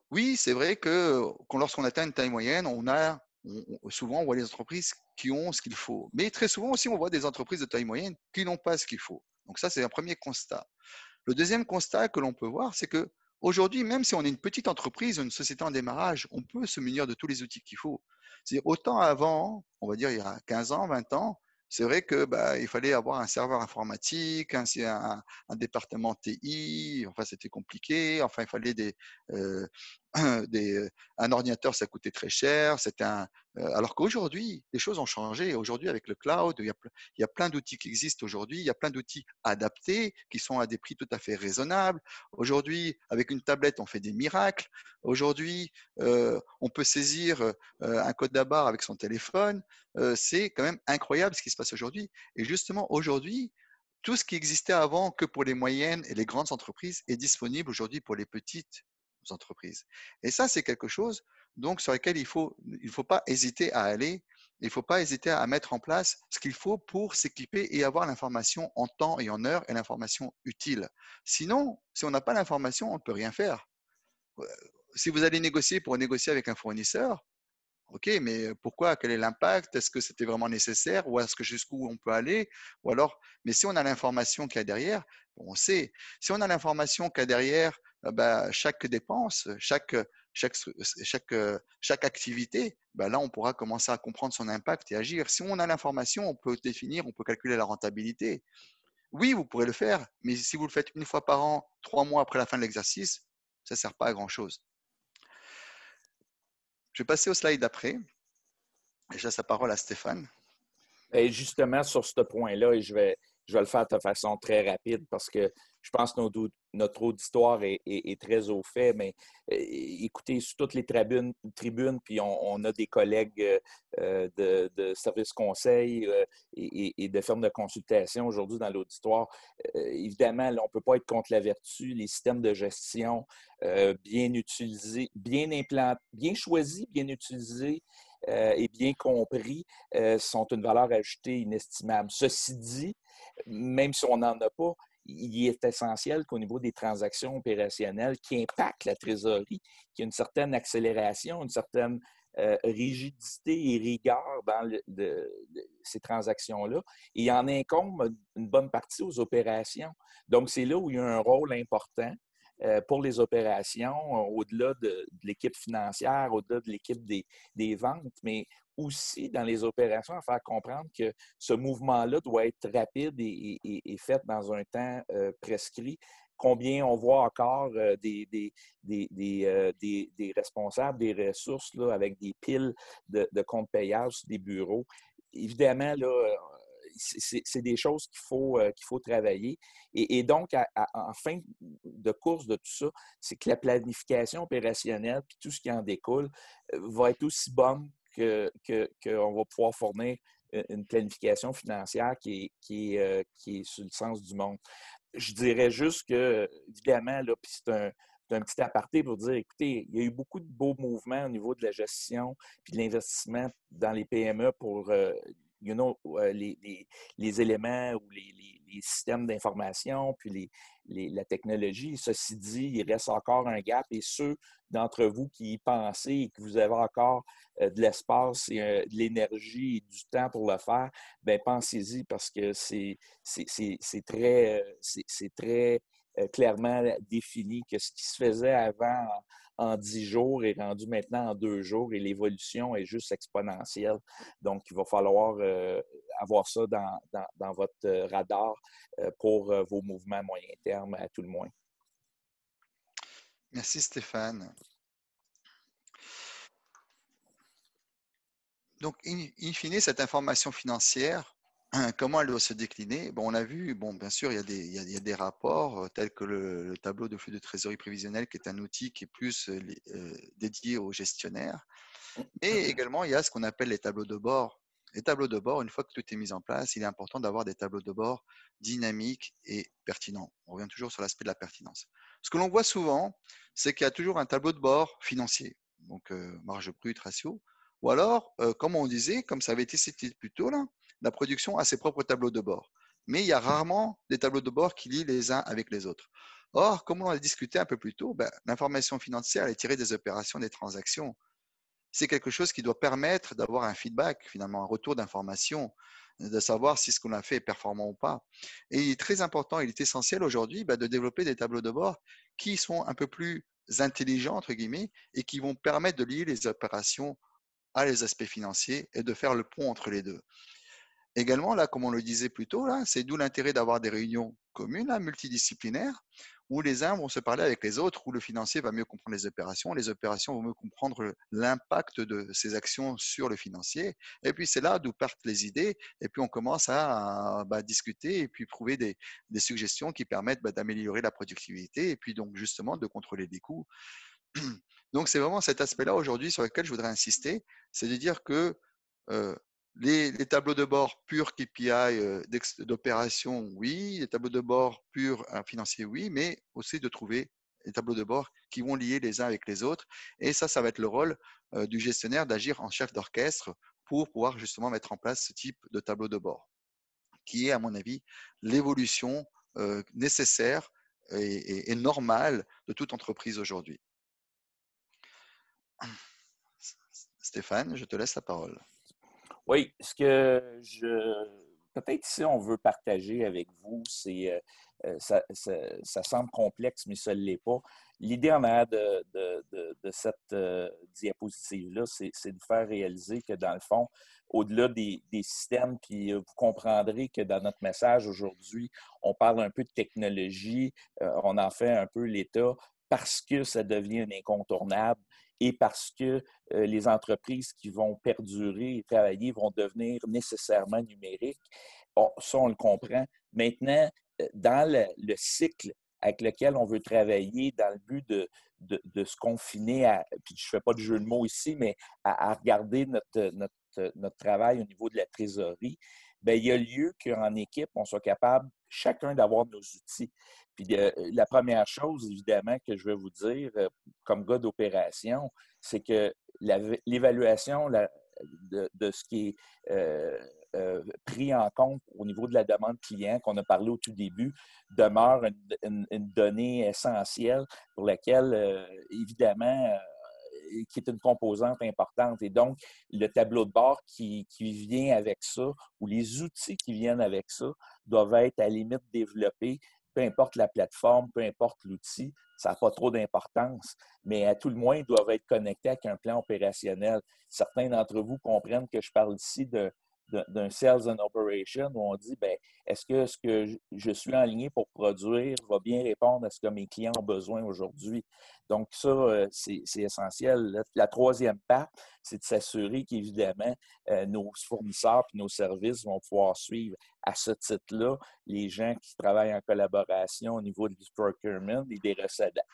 oui, c'est vrai que lorsqu'on atteint une taille moyenne, souvent on voit les entreprises qui ont ce qu'il faut. Mais très souvent aussi, on voit des entreprises de taille moyenne qui n'ont pas ce qu'il faut. Donc ça, c'est un premier constat. Le deuxième constat que l'on peut voir, c'est que aujourd'hui, même si on est une petite entreprise, une société en démarrage, on peut se munir de tous les outils qu'il faut. C'est autant avant, on va dire il y a 15 ans, 20 ans, c'est vrai que il fallait avoir un serveur informatique, un département TI, enfin c'était compliqué, enfin il fallait euh, un ordinateur, ça coûtait très cher, alors qu'aujourd'hui, les choses ont changé. Aujourd'hui, avec le cloud, il y a plein d'outils qui existent aujourd'hui, il y a plein d'outils adaptés qui sont à des prix tout à fait raisonnables. Aujourd'hui, avec une tablette, on fait des miracles. Aujourd'hui, on peut saisir un code de barre avec son téléphone. C'est quand même incroyable ce qui se passe aujourd'hui. Et justement, aujourd'hui, tout ce qui existait avant que pour les moyennes et les grandes entreprises est disponible aujourd'hui pour les petites entreprises. Et ça, c'est quelque chose donc sur lequel il faut pas hésiter à aller. Il ne faut pas hésiter à mettre en place ce qu'il faut pour s'équiper et avoir l'information en temps et en heure et l'information utile. Sinon, si on n'a pas l'information, on ne peut rien faire. Si vous allez négocier pour négocier avec un fournisseur, ok, mais pourquoi? Quel est l'impact? Est-ce que c'était vraiment nécessaire? Ou est-ce que jusqu'où on peut aller? Ou alors, mais si on a l'information qu'il y a derrière, on sait. Si on a l'information qu'il y a derrière, chaque dépense, chaque activité, là, on pourra commencer à comprendre son impact et agir. Si on a l'information, on peut définir, on peut calculer la rentabilité. Oui, vous pourrez le faire, mais si vous le faites une fois par an, 3 mois après la fin de l'exercice, ça ne sert pas à grand-chose. Je vais passer au slide d'après. Et je laisse la parole à Stéphane. Et justement, sur ce point-là, et je vais le faire de façon très rapide parce que je pense que notre auditoire est très au fait, mais écoutez, sur toutes les tribunes puis on a des collègues de services conseils et de firmes de consultation aujourd'hui dans l'auditoire. Évidemment, là, on ne peut pas être contre la vertu. Les systèmes de gestion bien utilisés, bien implantés, bien choisis, bien utilisés, et bien compris, sont une valeur ajoutée inestimable. Ceci dit, même si on n'en a pas, il est essentiel qu'au niveau des transactions opérationnelles qui impactent la trésorerie, qu'il y ait une certaine accélération, une certaine rigidité et rigueur dans ces transactions-là. Et il en incombe une bonne partie aux opérations. Donc, c'est là où il y a un rôle important pour les opérations, au-delà de l'équipe financière, au-delà de l'équipe des ventes, mais aussi dans les opérations, à faire comprendre que ce mouvement-là doit être rapide et fait dans un temps prescrit. Combien on voit encore des responsables, des ressources là, avec des piles de comptes payables sur des bureaux. Évidemment, là, c'est des choses qu'il faut travailler. Et donc, en fin de course de tout ça, c'est que la planification opérationnelle puis tout ce qui en découle va être aussi bonne qu'on va pouvoir fournir une planification financière qui est sur le sens du monde. Je dirais juste que, évidemment, là, puis c'est un petit aparté pour dire, écoutez, il y a eu beaucoup de beaux mouvements au niveau de la gestion puis de l'investissement dans les PME pour les éléments ou les systèmes d'information, puis la technologie. Ceci dit, il reste encore un gap et ceux d'entre vous qui y pensez et que vous avez encore de l'espace et de l'énergie et du temps pour le faire, bien, pensez-y parce que c'est très clairement défini que ce qui se faisait avant en 10 jours est rendu maintenant en 2 jours et l'évolution est juste exponentielle. Donc, il va falloir avoir ça dans votre radar pour vos mouvements moyen terme à tout le moins. Merci Stéphane. Donc, in fine, cette information financière, comment elle doit se décliner? Bon, on a vu, bon, bien sûr, il y a des rapports tels que le tableau de flux de trésorerie prévisionnelle, qui est un outil qui est plus dédié aux gestionnaires. Mais également, il y a ce qu'on appelle les tableaux de bord. Les tableaux de bord, une fois que tout est mis en place, il est important d'avoir des tableaux de bord dynamiques et pertinents. On revient toujours sur l'aspect de la pertinence. Ce que l'on voit souvent, c'est qu'il y a toujours un tableau de bord financier, donc marge brute, ratio, ou alors, comme on disait, comme ça avait été cité plus tôt, là, la production a ses propres tableaux de bord. Mais il y a rarement des tableaux de bord qui lient les uns avec les autres. Or, comme on a discuté un peu plus tôt, l'information financière est tirée des opérations, des transactions. C'est quelque chose qui doit permettre d'avoir un feedback, finalement, un retour d'information, de savoir si ce qu'on a fait est performant ou pas. Et il est très important, il est essentiel aujourd'hui de développer des tableaux de bord qui sont un peu plus intelligents, entre guillemets, et qui vont permettre de lier les opérations à les aspects financiers et de faire le pont entre les deux. Également, là, comme on le disait plus tôt, là, c'est d'où l'intérêt d'avoir des réunions communes, là, multidisciplinaires, où les uns vont se parler avec les autres, où le financier va mieux comprendre les opérations vont mieux comprendre l'impact de ces actions sur le financier. Et puis, c'est là d'où partent les idées, et puis on commence à discuter et puis trouver des suggestions qui permettent d'améliorer la productivité et puis donc justement de contrôler les coûts. Donc, c'est vraiment cet aspect-là aujourd'hui sur lequel je voudrais insister, c'est de dire que euh, les tableaux de bord purs KPI d'opération, oui, les tableaux de bord purs financiers, oui, mais aussi de trouver les tableaux de bord qui vont lier les uns avec les autres. Et ça va être le rôle du gestionnaire d'agir en chef d'orchestre pour pouvoir justement mettre en place ce type de tableau de bord, qui est, à mon avis, l'évolution nécessaire et normale de toute entreprise aujourd'hui. Stéphane, je te laisse la parole. Oui, ce que peut-être ici on veut partager avec vous, c'est ça semble complexe, mais ça ne l'est pas. L'idée en arrière de cette diapositive-là, c'est de faire réaliser que dans le fond, au-delà des systèmes, puis vous comprendrez que dans notre message aujourd'hui, on parle un peu de technologie, on en fait un peu l'état parce que ça devient un incontournable et parce que les entreprises qui vont perdurer et travailler vont devenir nécessairement numériques. Bon, ça, on le comprend. Maintenant, dans le cycle avec lequel on veut travailler dans le but de se confiner à, puis je ne fais pas de jeu de mots ici, mais à regarder notre travail au niveau de la trésorerie, bien, il y a lieu qu'en équipe, on soit capable chacun d'avoir nos outils. Puis la première chose, évidemment, que je vais vous dire, comme gars d'opération, c'est que l'évaluation de ce qui est pris en compte au niveau de la demande client qu'on a parlé au tout début demeure une donnée essentielle pour laquelle, évidemment, qui est une composante importante. Et donc, le tableau de bord qui vient avec ça ou les outils qui viennent avec ça doivent être à la limite développés, peu importe la plateforme, peu importe l'outil, ça n'a pas trop d'importance, mais à tout le moins, ils doivent être connectés avec un plan opérationnel. Certains d'entre vous comprennent que je parle ici d'un sales and operation où on dit, bien, est-ce que ce que je suis aligné pour produire va bien répondre à ce que mes clients ont besoin aujourd'hui? Donc, ça, c'est essentiel. La troisième part, c'est de s'assurer qu'évidemment, nos fournisseurs et nos services vont pouvoir suivre. À ce titre-là, les gens qui travaillent en collaboration au niveau du procurement et des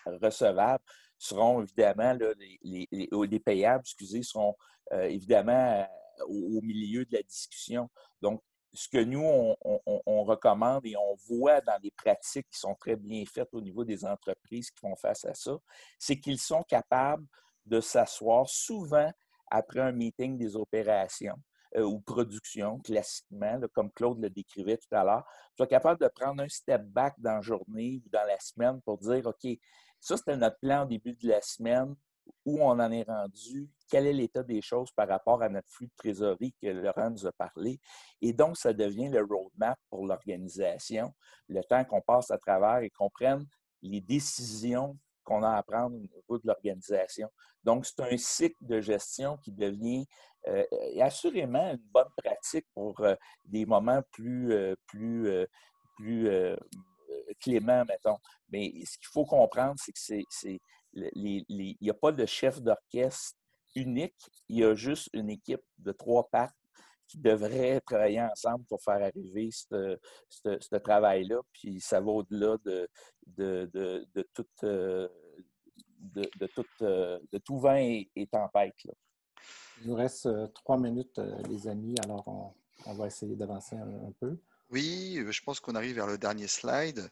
recevables seront évidemment, là, les payables, excusez, seront évidemment au milieu de la discussion. Donc, ce que nous, on recommande et on voit dans les pratiques qui sont très bien faites au niveau des entreprises qui font face à ça, c'est qu'ils sont capables de s'asseoir souvent après un meeting des opérations ou production, classiquement, là, comme Claude le décrivait tout à l'heure, soient capables de prendre un step back dans la journée ou dans la semaine pour dire, OK, ça, c'était notre plan au début de la semaine, où on en est rendu, quel est l'état des choses par rapport à notre flux de trésorerie que Laurent nous a parlé. Et donc, ça devient le roadmap pour l'organisation, le temps qu'on passe à travers et qu'on prenne les décisions qu'on a à prendre au niveau de l'organisation. Donc, c'est un cycle de gestion qui devient assurément une bonne pratique pour des moments plus cléments, mettons. Mais ce qu'il faut comprendre, c'est que il n'y a pas de chef d'orchestre unique. Il y a juste une équipe de 3 pattes qui devraient travailler ensemble pour faire arriver ce travail-là. Puis ça va au-delà de tout vent et tempête, là. Il nous reste 3 minutes, les amis, alors on va essayer d'avancer un peu. Oui, je pense qu'on arrive vers le dernier slide.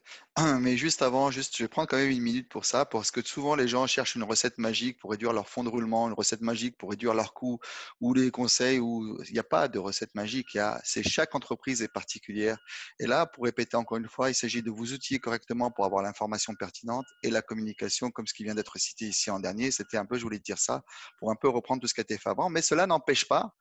Mais juste avant, je vais prendre quand même une minute pour ça, parce que souvent les gens cherchent une recette magique pour réduire leur fonds de roulement, une recette magique pour réduire leurs coûts, ou les conseils où il n'y a pas de recette magique. Chaque entreprise est particulière. Et là, pour répéter encore une fois, il s'agit de vous outiller correctement pour avoir l'information pertinente et la communication, comme ce qui vient d'être cité ici en dernier. C'était un peu, je voulais dire ça, pour un peu reprendre tout ce qui a été fait avant. Mais cela n'empêche pas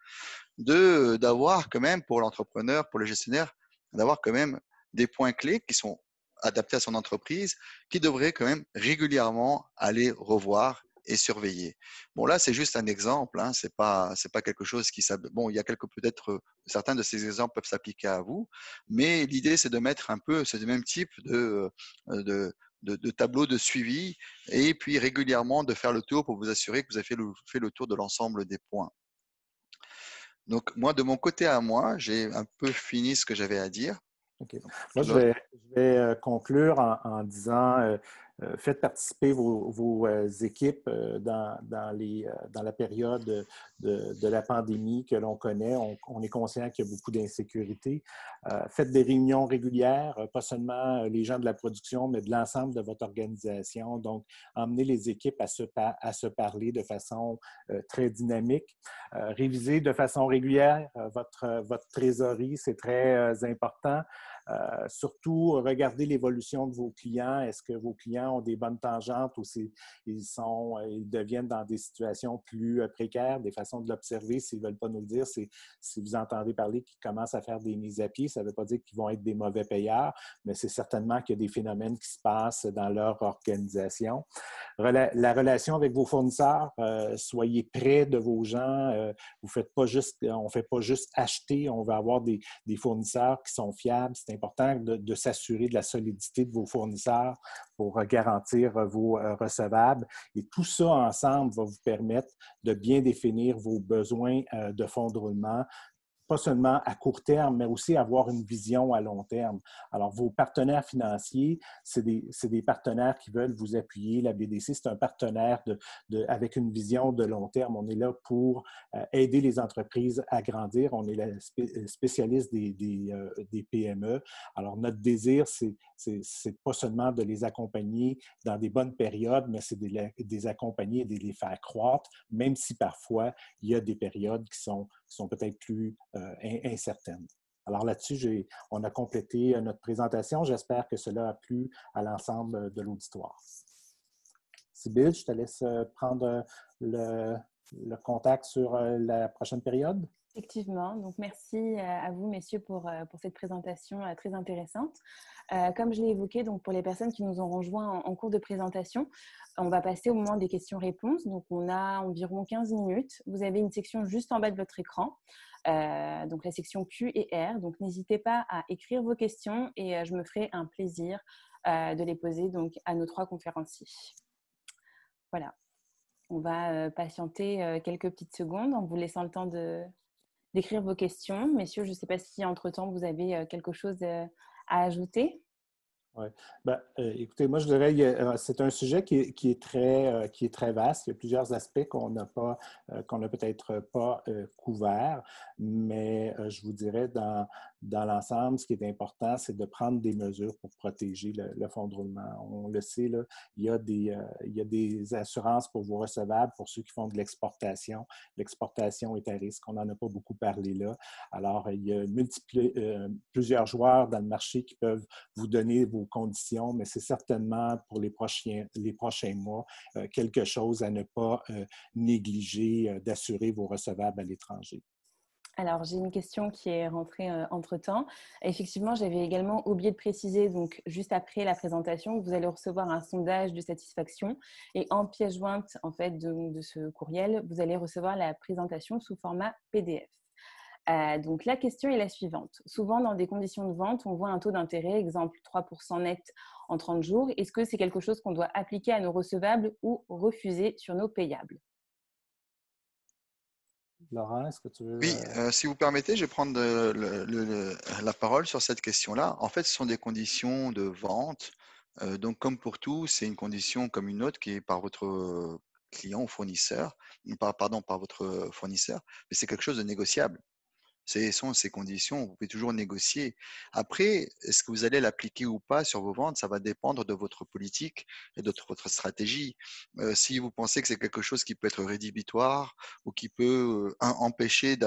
d'avoir quand même pour l'entrepreneur, pour le gestionnaire, d'avoir quand même des points clés qui sont adaptés à son entreprise, qui devrait quand même régulièrement aller revoir et surveiller. Bon, là, c'est juste un exemple, hein, c'est pas quelque chose qui bon, il y a peut-être certains de ces exemples peuvent s'appliquer à vous, mais l'idée c'est de mettre un peu ce même type de tableau de suivi et puis régulièrement de faire le tour pour vous assurer que vous avez fait le tour de l'ensemble des points. Donc, moi, de mon côté à moi, j'ai un peu fini ce que j'avais à dire. OK. Moi, je vais conclure en disant faites participer vos équipes dans la période de la pandémie que l'on connaît. On est conscient qu'il y a beaucoup d'insécurité. Faites des réunions régulières, pas seulement les gens de la production, mais de l'ensemble de votre organisation. Donc, emmenez les équipes à se parler de façon très dynamique. Révisez de façon régulière votre trésorerie, c'est très important. Surtout, regardez l'évolution de vos clients. Est-ce que vos clients ont des bonnes tangentes ou ils deviennent dans des situations plus précaires? Des façons de l'observer, s'ils ne veulent pas nous le dire, c'est si vous entendez parler qu'ils commencent à faire des mises à pied, ça ne veut pas dire qu'ils vont être des mauvais payeurs, mais c'est certainement qu'il y a des phénomènes qui se passent dans leur organisation. La relation avec vos fournisseurs, soyez près de vos gens. On ne fait pas juste acheter, on va avoir des fournisseurs qui sont fiables. C'est important de s'assurer de la solidité de vos fournisseurs pour garantir vos recevables. Et tout ça ensemble va vous permettre de bien définir vos besoins de fonds de roulement, pas seulement à court terme, mais aussi avoir une vision à long terme. Alors, vos partenaires financiers, c'est des partenaires qui veulent vous appuyer. La BDC, c'est un partenaire avec une vision de long terme. On est là pour aider les entreprises à grandir. On est la spécialiste des PME. Alors, notre désir, c'est pas seulement de les accompagner dans des bonnes périodes, mais c'est de les accompagner et de les faire croître, même si parfois, il y a des périodes qui sont peut-être plus incertaines. Alors là-dessus, on a complété notre présentation. J'espère que cela a plu à l'ensemble de l'auditoire. Sybille, je te laisse prendre le contact sur la prochaine période. Effectivement. Donc, merci à vous, messieurs, pour cette présentation très intéressante. Comme je l'ai évoqué, donc pour les personnes qui nous ont rejoints en cours de présentation, on va passer au moment des questions-réponses. Donc, on a environ 15 minutes. Vous avez une section juste en bas de votre écran, donc la section Q et R. Donc, n'hésitez pas à écrire vos questions et je me ferai un plaisir de les poser donc, à nos 3 conférenciers. Voilà. On va patienter quelques petites secondes en vous laissant le temps d'écrire vos questions. Messieurs, je ne sais pas si entre-temps, vous avez quelque chose à ajouter. Oui. Écoutez, moi, je dirais que c'est un sujet qui est très vaste. Il y a plusieurs aspects qu'on n'a peut-être pas couverts, mais je vous dirais, dans l'ensemble, ce qui est important, c'est de prendre des mesures pour protéger le fonds de roulement. On le sait, là, il y a des assurances pour vos recevables, pour ceux qui font de l'exportation. L'exportation est à risque. On n'en a pas beaucoup parlé là. Alors, il y a plusieurs joueurs dans le marché qui peuvent vous donner vos conditions, mais c'est certainement pour les prochains mois quelque chose à ne pas négliger d'assurer vos recevables à l'étranger. Alors, j'ai une question qui est rentrée entre-temps. Effectivement, j'avais également oublié de préciser, donc juste après la présentation, que vous allez recevoir un sondage de satisfaction et en pièce jointe en fait, de ce courriel, vous allez recevoir la présentation sous format PDF. Donc, la question est la suivante. Souvent, dans des conditions de vente, on voit un taux d'intérêt, exemple 3% net en 30 jours. Est-ce que c'est quelque chose qu'on doit appliquer à nos recevables ou refuser sur nos payables? Laurent, est-ce que tu veux… Oui, si vous permettez, je vais prendre la parole sur cette question-là. En fait, ce sont des conditions de vente. Donc, comme pour tout, c'est une condition comme une autre qui est par votre client ou fournisseur, pardon, par votre fournisseur, mais c'est quelque chose de négociable. Ce sont ces conditions, vous pouvez toujours négocier. Après, est-ce que vous allez l'appliquer ou pas sur vos ventes? Ça va dépendre de votre politique et de votre stratégie. Si vous pensez que c'est quelque chose qui peut être rédhibitoire ou qui peut empêcher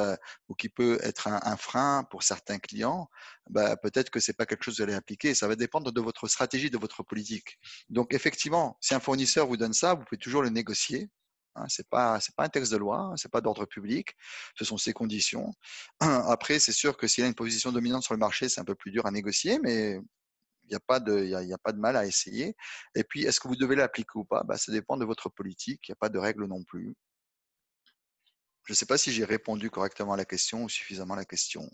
ou qui peut être un frein pour certains clients, bah, peut-être que ce n'est pas quelque chose que vous allez appliquer. Ça va dépendre de votre stratégie, de votre politique. Donc, effectivement, si un fournisseur vous donne ça, vous pouvez toujours le négocier. Ce n'est pas un texte de loi, ce n'est pas d'ordre public, ce sont ses conditions. Après, c'est sûr que s'il a une position dominante sur le marché, c'est un peu plus dur à négocier, mais il n'y a pas de mal à essayer. Et puis, est-ce que vous devez l'appliquer ou pas? Ça dépend de votre politique, il n'y a pas de règle non plus. Je ne sais pas si j'ai répondu correctement à la question ou suffisamment à la question.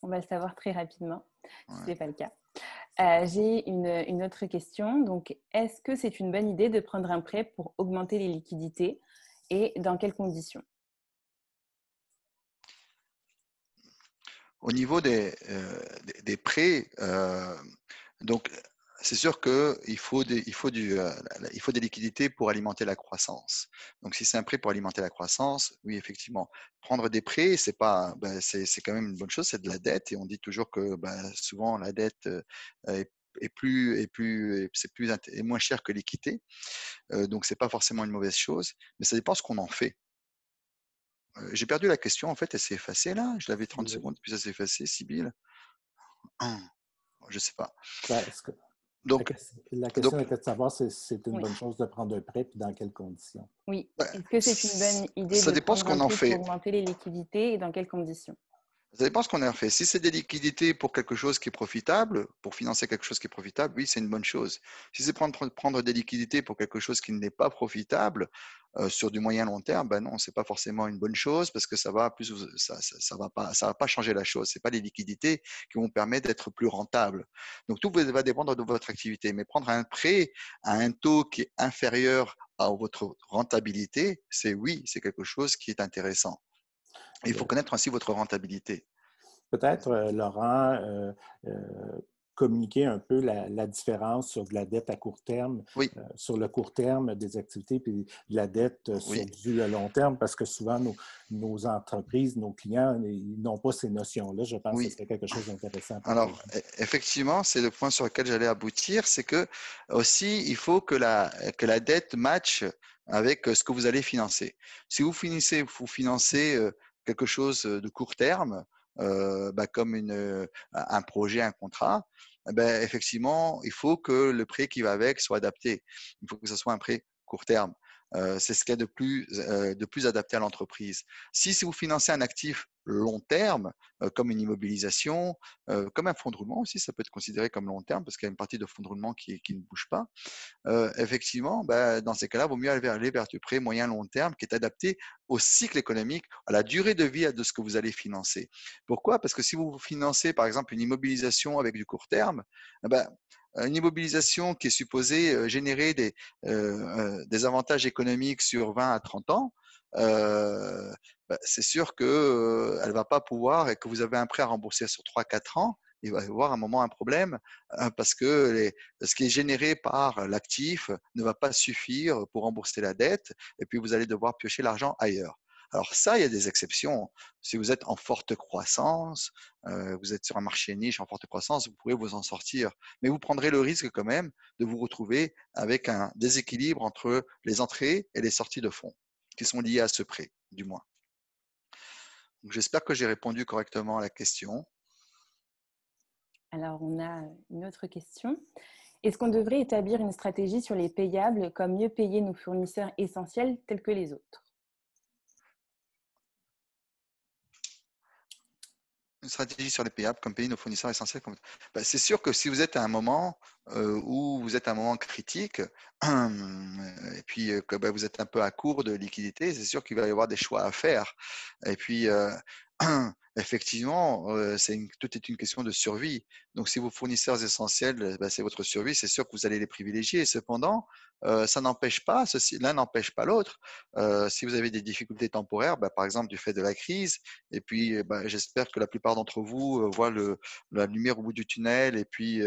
On va le savoir très rapidement, si ce Ouais. n'est pas le cas. J'ai une autre question. Donc, est-ce que c'est une bonne idée de prendre un prêt pour augmenter les liquidités et dans quelles conditions? Au niveau des prêts, donc c'est sûr qu'il faut des liquidités pour alimenter la croissance. Donc, si c'est un prêt pour alimenter la croissance, oui, effectivement, prendre des prêts, c'est pas, c'est quand même une bonne chose, c'est de la dette. Et on dit toujours que souvent la dette est moins cher que l'équité. Donc, c'est pas forcément une mauvaise chose, mais ça dépend ce qu'on en fait. J'ai perdu la question, en fait, elle s'est effacée là. Je l'avais 30 secondes, puis ça s'est effacé. Sibylle, je sais pas. Donc, La question était de savoir si c'est une bonne chose de prendre un prêt et dans quelles conditions. Oui. Est-ce que c'est une bonne idée ça de dépend ce prendre un qu'on en prêt pour fait. augmenter les liquidités et dans quelles conditions? Ça dépend ce qu'on a fait. Si c'est des liquidités pour quelque chose qui est profitable, pour financer quelque chose qui est profitable, oui, c'est une bonne chose. Si c'est prendre des liquidités pour quelque chose qui n'est pas profitable sur du moyen long terme, non, c'est pas forcément une bonne chose parce que ça va pas changer la chose. C'est pas les liquidités qui vont permettre d'être plus rentable. Donc tout va dépendre de votre activité. Mais prendre un prêt à un taux qui est inférieur à votre rentabilité, c'est quelque chose qui est intéressant. Il faut connaître ainsi votre rentabilité. Peut-être, Laurent, communiquer un peu la différence sur de la dette à court terme, Oui. Sur le court terme des activités, puis de la dette sur du long terme, parce que souvent, nos entreprises, nos clients, ils n'ont pas ces notions-là. Je pense que ce serait quelque chose d'intéressant à partager. Alors, effectivement, c'est le point sur lequel j'allais aboutir, c'est que aussi, il faut que la dette matche avec ce que vous allez financer. Si vous financez quelque chose de court terme, comme un projet, un contrat, effectivement, il faut que le prêt qui va avec soit adapté. Il faut que ce soit un prêt court terme. C'est ce qu'il y a de plus adapté à l'entreprise. Si vous financez un actif long terme, comme une immobilisation, comme un fonds de roulement aussi, ça peut être considéré comme long terme parce qu'il y a une partie de fonds de roulement qui ne bouge pas. Effectivement, dans ces cas-là, il vaut mieux aller vers du prêt moyen long terme qui est adapté au cycle économique, à la durée de vie de ce que vous allez financer. Pourquoi? Parce que si vous financez par exemple une immobilisation avec du court terme, une immobilisation qui est supposée générer des avantages économiques sur 20 à 30 ans, c'est sûr qu'elle ne va pas pouvoir et que vous avez un prêt à rembourser sur 3-4 ans, il va y avoir un moment un problème parce que ce qui est généré par l'actif ne va pas suffire pour rembourser la dette et puis vous allez devoir piocher l'argent ailleurs. Alors ça, il y a des exceptions. Si vous êtes en forte croissance, vous êtes sur un marché niche en forte croissance, vous pourrez vous en sortir. Mais vous prendrez le risque quand même de vous retrouver avec un déséquilibre entre les entrées et les sorties de fonds qui sont liées à ce prêt, du moins. J'espère que j'ai répondu correctement à la question. Alors, on a une autre question. Est-ce qu'on devrait établir une stratégie sur les payables comme mieux payer nos fournisseurs essentiels tels que les autres? Une stratégie sur les payables comme payer nos fournisseurs essentiels. C'est sûr que si vous êtes à un moment où vous êtes à un moment critique et puis que vous êtes un peu à court de liquidité, c'est sûr qu'il va y avoir des choix à faire. Et puis, effectivement, tout est une question de survie. Donc, si vos fournisseurs essentiels, c'est votre survie, c'est sûr que vous allez les privilégier. Cependant, ça n'empêche pas, l'un n'empêche pas l'autre. Si vous avez des difficultés temporaires, par exemple du fait de la crise, et puis j'espère que la plupart d'entre vous voient la lumière au bout du tunnel, et puis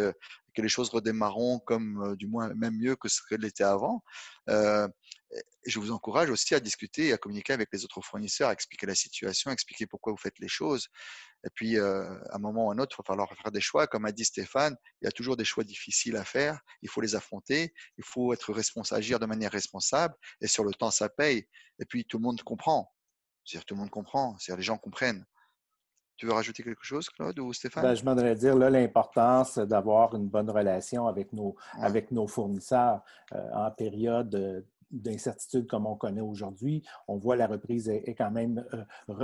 que les choses redémarreront comme du moins même mieux que ce qu'elles étaient avant. Euh, je vous encourage aussi à discuter et à communiquer avec les autres fournisseurs, à expliquer la situation, à expliquer pourquoi vous faites les choses. Et puis, à un moment ou à un autre, il va falloir faire des choix. Comme a dit Stéphane, il y a toujours des choix difficiles à faire. Il faut les affronter. Il faut être responsable, agir de manière responsable. Et sur le temps, ça paye. Et puis, tout le monde comprend. C'est-à-dire, tout le monde comprend. C'est-à-dire, les gens comprennent. Tu veux rajouter quelque chose, Claude ou Stéphane? Je m'en allais dire là, l'importance d'avoir une bonne relation Ouais. avec nos fournisseurs en période d'incertitude comme on connaît aujourd'hui. On voit la reprise est quand même,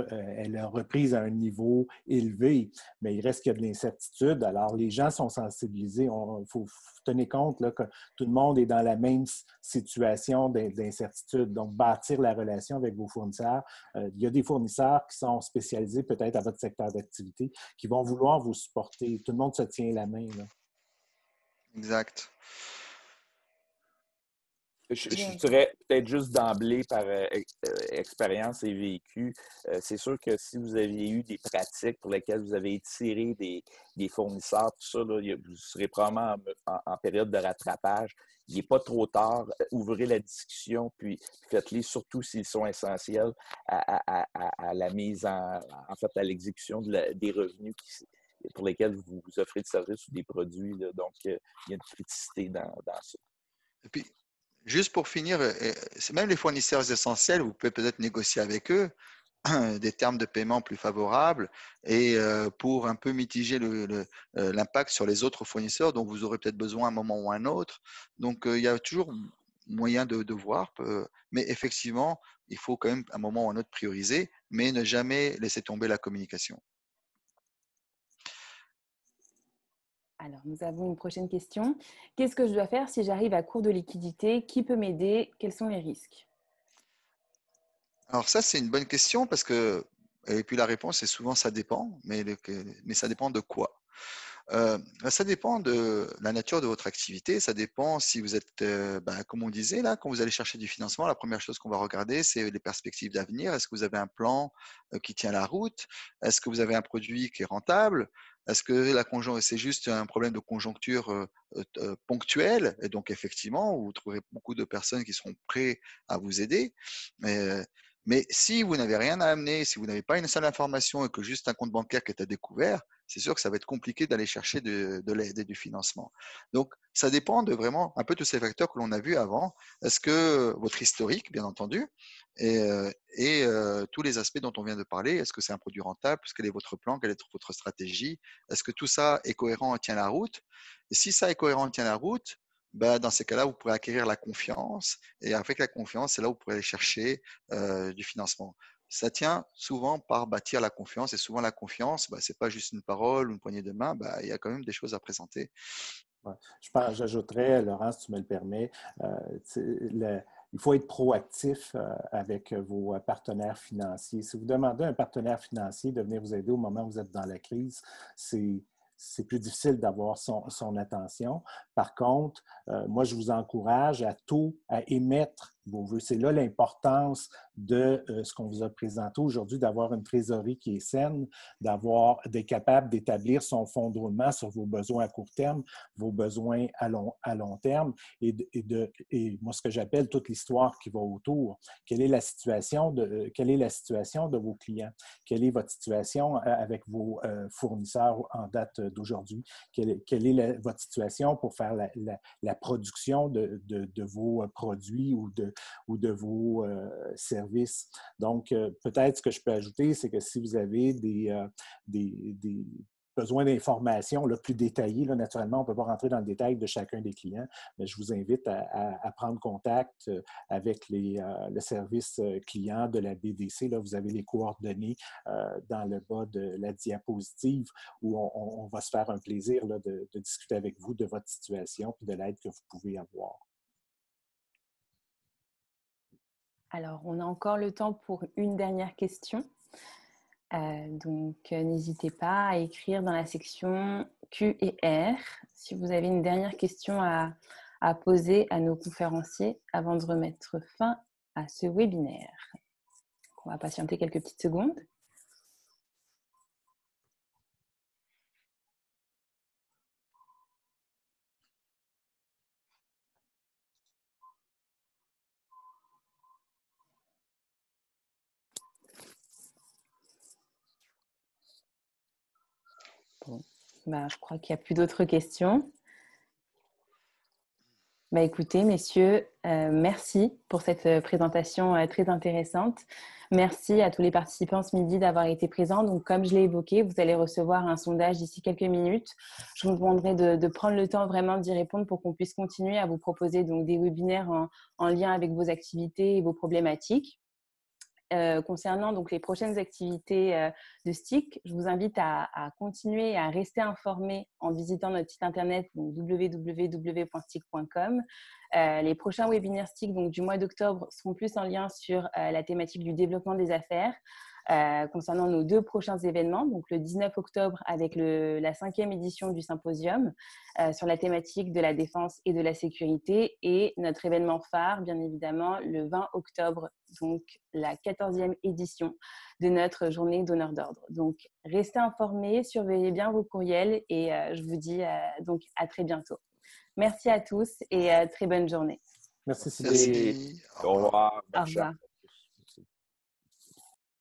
elle est reprise à un niveau élevé, mais il reste qu'il y a de l'incertitude. Alors, les gens sont sensibilisés. Il faut tenir compte là, que tout le monde est dans la même situation d'incertitude. Donc, bâtir la relation avec vos fournisseurs. Il y a des fournisseurs qui sont spécialisés peut-être à votre secteur d'activité qui vont vouloir vous supporter. Tout le monde se tient la main, là. Exact. Je dirais peut-être juste d'emblée par expérience et vécu, c'est sûr que si vous aviez eu des pratiques pour lesquelles vous avez étiré des fournisseurs, tout ça, là, vous serez probablement en période de rattrapage. Il n'est pas trop tard. Ouvrez la discussion, puis faites-les, surtout s'ils sont essentiels, à la mise en fait, à l'exécution des revenus pour lesquels vous offrez des services ou des produits. Là. Donc, il y a une criticité dans ça. Et puis, juste pour finir, c'est même les fournisseurs essentiels, vous pouvez peut-être négocier avec eux des termes de paiement plus favorables et pour un peu mitiger l'impact sur les autres fournisseurs dont vous aurez peut-être besoin à un moment ou à un autre. Donc, il y a toujours moyen de voir, mais effectivement, il faut quand même à un moment ou à un autre prioriser, mais ne jamais laisser tomber la communication. Alors, nous avons une prochaine question. Qu'est-ce que je dois faire si j'arrive à court de liquidité? Qui peut m'aider? Quels sont les risques? Alors ça, c'est une bonne question parce que, et puis la réponse est souvent ça dépend, mais ça dépend de quoi? Ça dépend de la nature de votre activité. Ça dépend si vous êtes, comme on disait là, quand vous allez chercher du financement, la première chose qu'on va regarder, c'est les perspectives d'avenir. Est-ce que vous avez un plan qui tient la route? Est-ce que vous avez un produit qui est rentable? Est-ce que c'est juste un problème de conjoncture ponctuelle? Et donc, effectivement, vous trouverez beaucoup de personnes qui seront prêtes à vous aider. Mais, mais si vous n'avez rien à amener, si vous n'avez pas une seule information et que juste un compte bancaire qui est à découvert, c'est sûr que ça va être compliqué d'aller chercher de l'aide et du financement. Donc, ça dépend de vraiment un peu tous ces facteurs que l'on a vus avant. Est-ce que votre historique, bien entendu, et tous les aspects dont on vient de parler, est-ce que c'est un produit rentable? Quel est votre plan? Quelle est votre stratégie? Est-ce que tout ça est cohérent et tient la route? Et si ça est cohérent et tient la route, dans ces cas-là, vous pourrez acquérir la confiance. Et avec la confiance, c'est là où vous pourrez aller chercher du financement. Ça tient souvent par bâtir la confiance. Et souvent, la confiance, ce n'est pas juste une parole ou une poignée de main. Il y a quand même des choses à présenter. Ouais. J'ajouterais, Laurent, si tu me le permets, il faut être proactif avec vos partenaires financiers. Si vous demandez à un partenaire financier de venir vous aider au moment où vous êtes dans la crise, c'est plus difficile d'avoir son attention. Par contre, moi, je vous encourage à émettre vos vœux. C'est là l'importance de ce qu'on vous a présenté aujourd'hui, d'avoir une trésorerie qui est saine, d'être capable d'établir son fonds de roulement sur vos besoins à court terme, vos besoins à long terme et moi, ce que j'appelle toute l'histoire qui va autour. Quelle est la situation de vos clients? Quelle est votre situation avec vos fournisseurs en date d'aujourd'hui? Quelle est votre situation pour faire la production de vos produits ou de vos services? Donc, peut-être ce que je peux ajouter, c'est que si vous avez des besoin d'informations plus détaillées, là, naturellement, on ne peut pas rentrer dans le détail de chacun des clients, mais je vous invite à prendre contact avec le service client de la BDC. Là, vous avez les coordonnées dans le bas de la diapositive où on va se faire un plaisir là, de discuter avec vous de votre situation et de l'aide que vous pouvez avoir. Alors, on a encore le temps pour une dernière question. Donc, n'hésitez pas à écrire dans la section Q et R si vous avez une dernière question à poser à nos conférenciers avant de remettre fin à ce webinaire. On va patienter quelques petites secondes. Bon, je crois qu'il n'y a plus d'autres questions. Écoutez, messieurs, merci pour cette présentation très intéressante. Merci à tous les participants ce midi d'avoir été présents. Donc, comme je l'ai évoqué, vous allez recevoir un sondage d'ici quelques minutes. Je vous demanderai de prendre le temps vraiment d'y répondre pour qu'on puisse continuer à vous proposer donc, des webinaires en lien avec vos activités et vos problématiques. Concernant donc les prochaines activités de STIC, je vous invite à continuer à rester informés en visitant notre site internet www.stic.com. Les prochains webinaires STIC donc, du mois d'octobre seront plus en lien sur la thématique du développement des affaires. Concernant nos 2 prochains événements, donc le 19 octobre avec la 5e édition du symposium sur la thématique de la défense et de la sécurité, et notre événement phare, bien évidemment, le 20 octobre, donc la 14e édition de notre journée d'honneur d'ordre. Donc, restez informés, surveillez bien vos courriels et je vous dis donc à très bientôt. Merci à tous et très bonne journée. Merci, Sylvie. Merci. Au revoir. Au revoir.